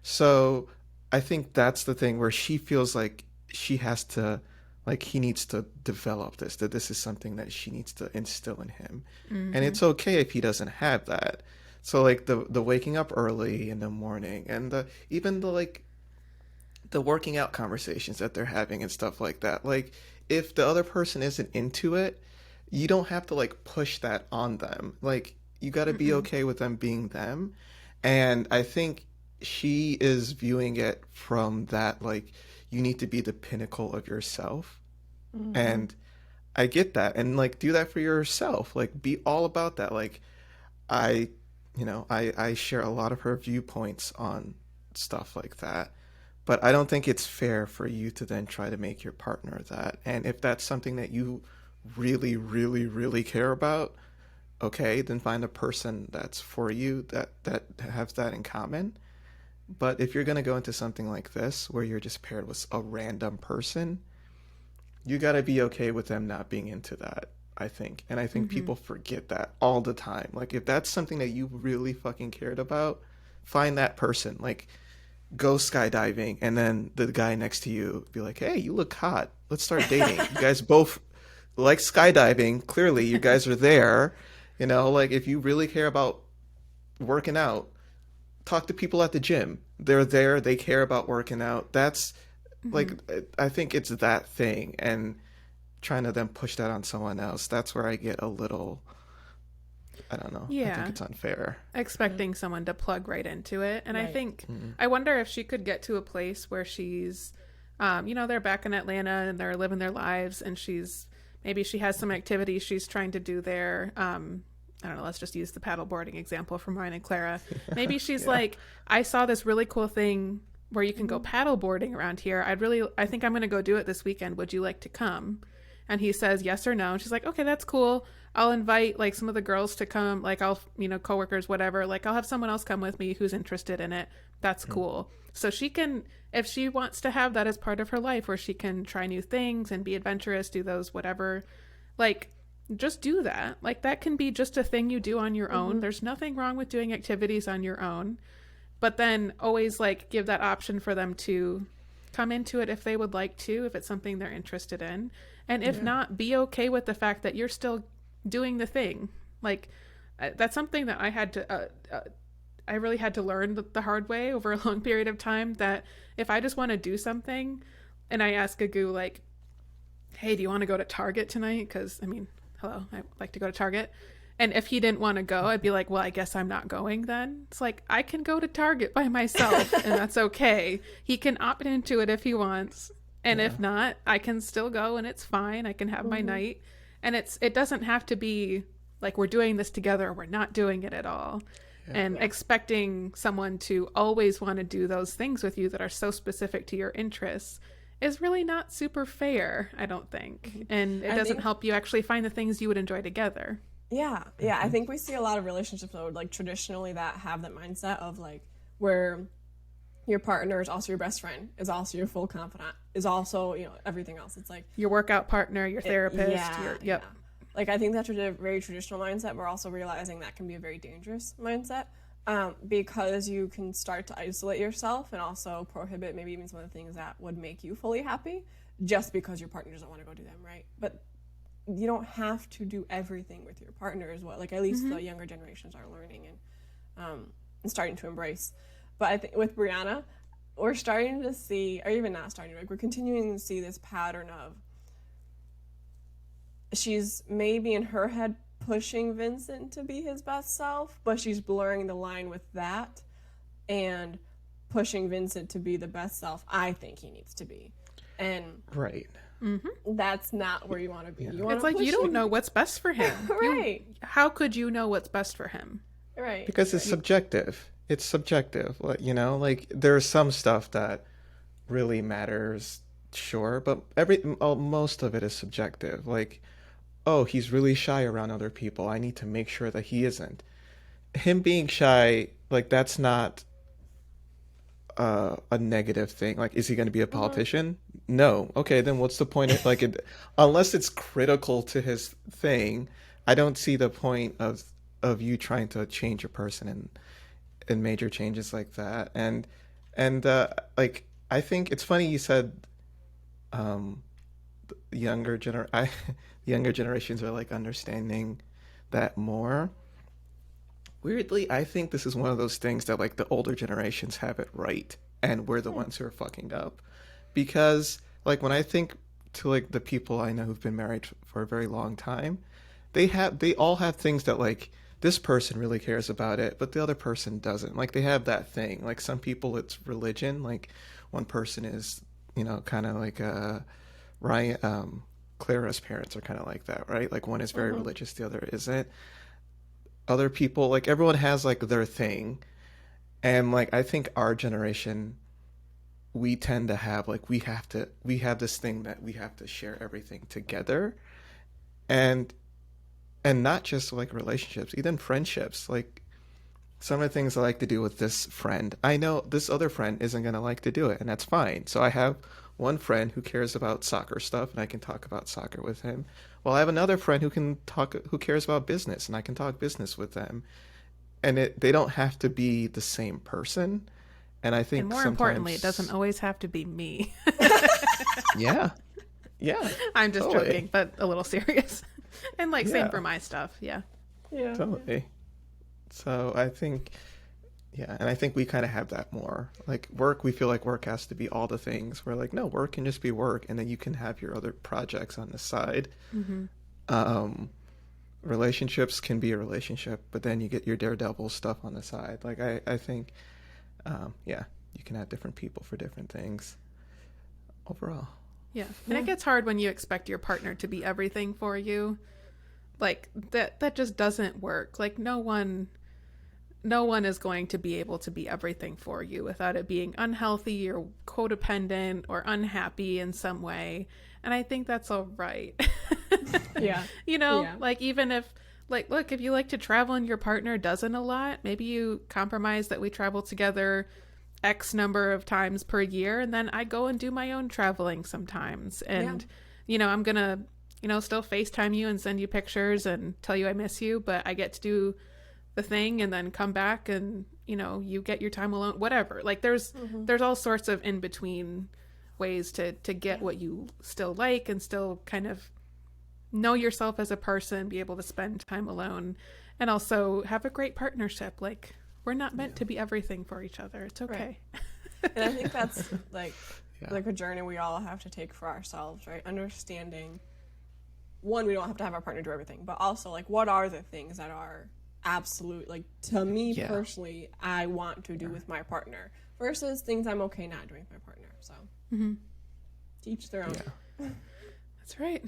So I think that's the thing where she feels like she has to, like he needs to develop this, that this is something that she needs to instill in him. And it's okay if he doesn't have that. So like the waking up early in the morning, and even the working out conversations that they're having and stuff like that. Like if the other person isn't into it, you don't have to like push that on them. Like you got to be okay with them being them. And I think she is viewing it from that, like you need to be the pinnacle of yourself. And I get that, and like do that for yourself, like be all about that. Like I share a lot of her viewpoints on stuff like that, but I don't think it's fair for you to then try to make your partner that. And if that's something that you really, really, really care about, okay, then find a person that's for you that has that in common. But if you're going to go into something like this where you're just paired with a random person, you got to be okay with them not being into that, I think. And I think people forget that all the time. Like if that's something that you really fucking cared about, find that person. Like go skydiving, and then the guy next to you be like, hey, you look hot. Let's start dating. You guys both like skydiving. Clearly you guys are there. Like if you really care about working out, talk to people at the gym. They're there. They care about working out. That's like, I think it's that thing, and trying to then push that on someone else. That's where I get a little, I don't know. Yeah. I think it's unfair. Expecting someone to plug right into it. And I Right. think, I wonder if she could get to a place where she's They're back in Atlanta and they're living their lives, and maybe she has some activities she's trying to do there. I don't know, let's just use the paddleboarding example from Ryan and Clara. Maybe she's like, I saw this really cool thing where you can go paddleboarding around here. I think I'm going to go do it this weekend. Would you like to come? And he says yes or no. And she's like, okay, that's cool. I'll invite like some of the girls to come, like coworkers, whatever. Like I'll have someone else come with me who's interested in it. That's cool. So she can, if she wants to have that as part of her life, where she can try new things and be adventurous, do those, whatever, like just do that. Like that can be just a thing you do on your own. There's nothing wrong with doing activities on your own, but then always like give that option for them to come into it if they would like to, if it's something they're interested in. And if not, be okay with the fact that you're still doing the thing. Like that's something that I had to I really had to learn the hard way over a long period of time, that if I just want to do something and I ask Agu like, hey, do you want to go to Target tonight? Because hello, I like to go to Target. And if he didn't want to go, I'd be like, well, I guess I'm not going then. It's like, I can go to Target by myself and that's okay. He can opt into it if he wants. And if not, I can still go and it's fine. I can have my night. And it doesn't have to be like we're doing this together or we're not doing it at all. And expecting someone to always want to do those things with you that are so specific to your interests is really not super fair, I don't think. And it doesn't help you actually find the things you would enjoy together. Yeah. I think we see a lot of relationships though, like traditionally that have that mindset of like where your partner is also your best friend, is also your full confidant, is also, everything else. It's like your workout partner, your therapist. Yeah. Like I think that's a very traditional mindset. We're also realizing that can be a very dangerous mindset because you can start to isolate yourself and also prohibit maybe even some of the things that would make you fully happy just because your partner doesn't want to go do them, right? But you don't have to do everything with your partner as well. Like at least the younger generations are learning and starting to embrace. But I think with Brianna, we're starting to see, or even not starting, like we're continuing to see this pattern of she's maybe in her head pushing Vincent to be his best self, but she's blurring the line with that and pushing Vincent to be the best self I think he needs to be. And that's not where you want to be. You it's like you don't know what's best for him. Right. How could you know what's best for him? Right. Because it's subjective. It's subjective. Like there's some stuff that really matters, sure, but most of it is subjective. Like, oh, he's really shy around other people. I need to make sure that he isn't. Him being shy, like that's not a negative thing. Like, is he going to be a politician? No. Okay, then what's the point of unless it's critical to his thing, I don't see the point of you trying to change a person in major changes like that. And like I think it's funny you said younger generations are like understanding that more. Weirdly, I think this is one of those things that like the older generations have it right and we're the ones who are fucking up. Because like when I think to like the people I know who've been married for a very long time, they all have things that like this person really cares about it, but the other person doesn't. Like they have that thing. Like some people it's religion. Like one person is, kind of like Ryan, Clara's parents are kind of like that, right? Like one is very religious, the other isn't. Other people, like everyone has like their thing. And like I think our generation, we tend to have like we have this thing that we have to share everything together. And not just like relationships, even friendships. Like some of the things I like to do with this friend, I know this other friend isn't going to like to do it, and that's fine. So I have one friend who cares about soccer stuff, and I can talk about soccer with him. Well, I have another friend who cares about business, and I can talk business with them. And they don't have to be the same person. And I think more importantly, it doesn't always have to be me. Yeah. I'm just joking, but a little serious. And like same Yeah. for my stuff. Yeah. Totally. So I think, and I think we kind of have that more. Like work, we feel like work has to be all the things. We're like, no, work can just be work, and then you can have your other projects on the side. Relationships can be a relationship, but then you get your daredevil stuff on the side. Like I think, you can have different people for different things. overall. Yeah. And it gets hard when you expect your partner to be everything for you. Like that just doesn't work. Like no one is going to be able to be everything for you without it being unhealthy or codependent or unhappy in some way. And I think that's all right. Yeah. You know, Yeah. like even if, like, look, if you like to travel and your partner doesn't a lot, maybe you compromise that we travel together X number of times per year, and then I go and do my own traveling sometimes. And, you know, I'm going to, you know, still FaceTime you and send you pictures and tell you I miss you, but I get to do the thing and then come back and, you know, you get your time alone, whatever. Like there's all sorts of in between ways to get what you still like and still kind of know yourself as a person, be able to spend time alone, and also have a great partnership. Like we're not meant to be everything for each other. It's okay. Right. And I think that's like a journey we all have to take for ourselves, right? Understanding, one, we don't have to have our partner do everything, but also like what are the things that are absolute, like to me personally, I want to do with my partner versus things I'm okay not doing with my partner. So teach their own. That's right.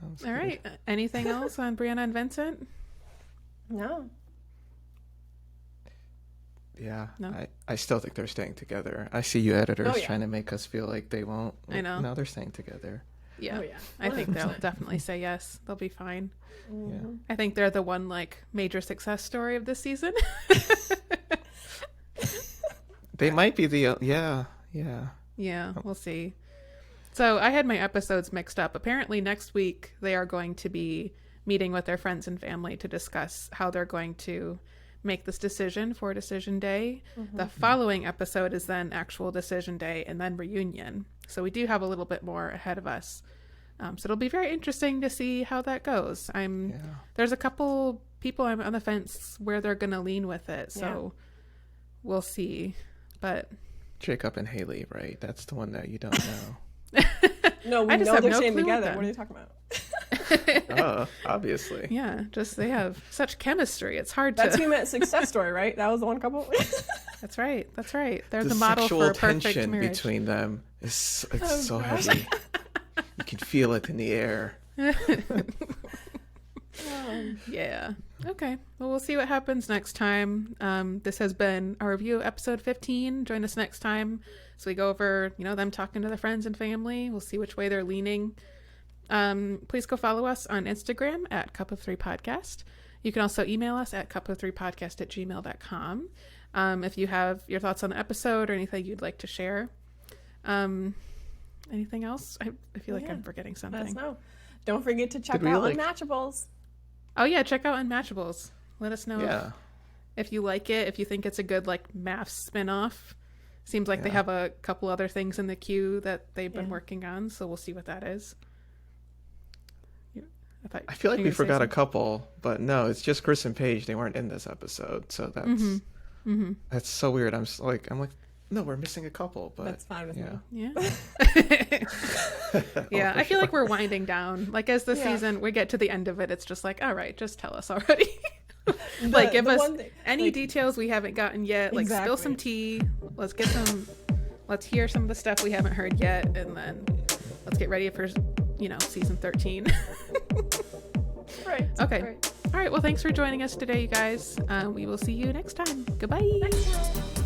Sounds All right. Anything else on Brianna and Vincent? No. Yeah, No? I still think they're staying together. I see you editors Oh, yeah. trying to make us feel like they won't. I know. No, they're staying together. Yeah. Oh, yeah. I think they'll 100%. definitely say yes. They'll be fine. Yeah. I think they're the one like major success story of this season. They might be the yeah. Yeah, we'll see. So I had my episodes mixed up. Apparently next week they are going to be meeting with their friends and family to discuss how they're going to make this decision for decision day. The following episode is then actual decision day and then reunion. So we do have a little bit more ahead of us. So it'll be very interesting to see how that goes. There's a couple people I'm on the fence where they're going to lean with it. So we'll see. But Jacob and Haley, right? That's the one that you don't know. No, we I just know have they're no staying clue with together. them. What are you talking about? Oh, obviously. yeah, just they have such chemistry. It's hard That's to. who met Success Story, right? That was the one couple. That's right. That's right. They're The the model sexual for a perfect tension marriage. between them is so gosh. heavy. You can feel it in the air. Yeah. Okay. Well, we'll see what happens next time. This has been our review of episode 15. Join us next time so we go over, them talking to their friends and family. We'll see which way they're leaning. Please go follow us on Instagram at Cup of Three Podcast. You can also email us at cup-of-3podcast@gmail.com. If you have your thoughts on the episode or anything you'd like to share. Anything else? I feel like I'm forgetting Let us something. know. Don't forget to check Did we, out like- Unmatchables. Oh yeah, check out Unmatchables. Let us know Yeah. if you like it, if you think it's a good math spin-off. Seems like they Yeah. have a couple other things in the queue that they've been working on, so we'll see what that is. I feel like we forgot a couple, but no, it's just Chris and Paige. They weren't in this episode, so that's that's so weird. I'm like, no, we're missing a couple, but That's fine with me. Yeah. Yeah, I feel like we're winding down. Like as the season, we get to the end of it, it's just like, all right, just tell us already. Give the us one thing, any details we haven't gotten yet. Like spill some tea. Let's hear some of the stuff we haven't heard yet, and then let's get ready for season 13. Right. Okay. Right. All right. Well, thanks for joining us today, you guys. We will see you next time. Goodbye. Next time.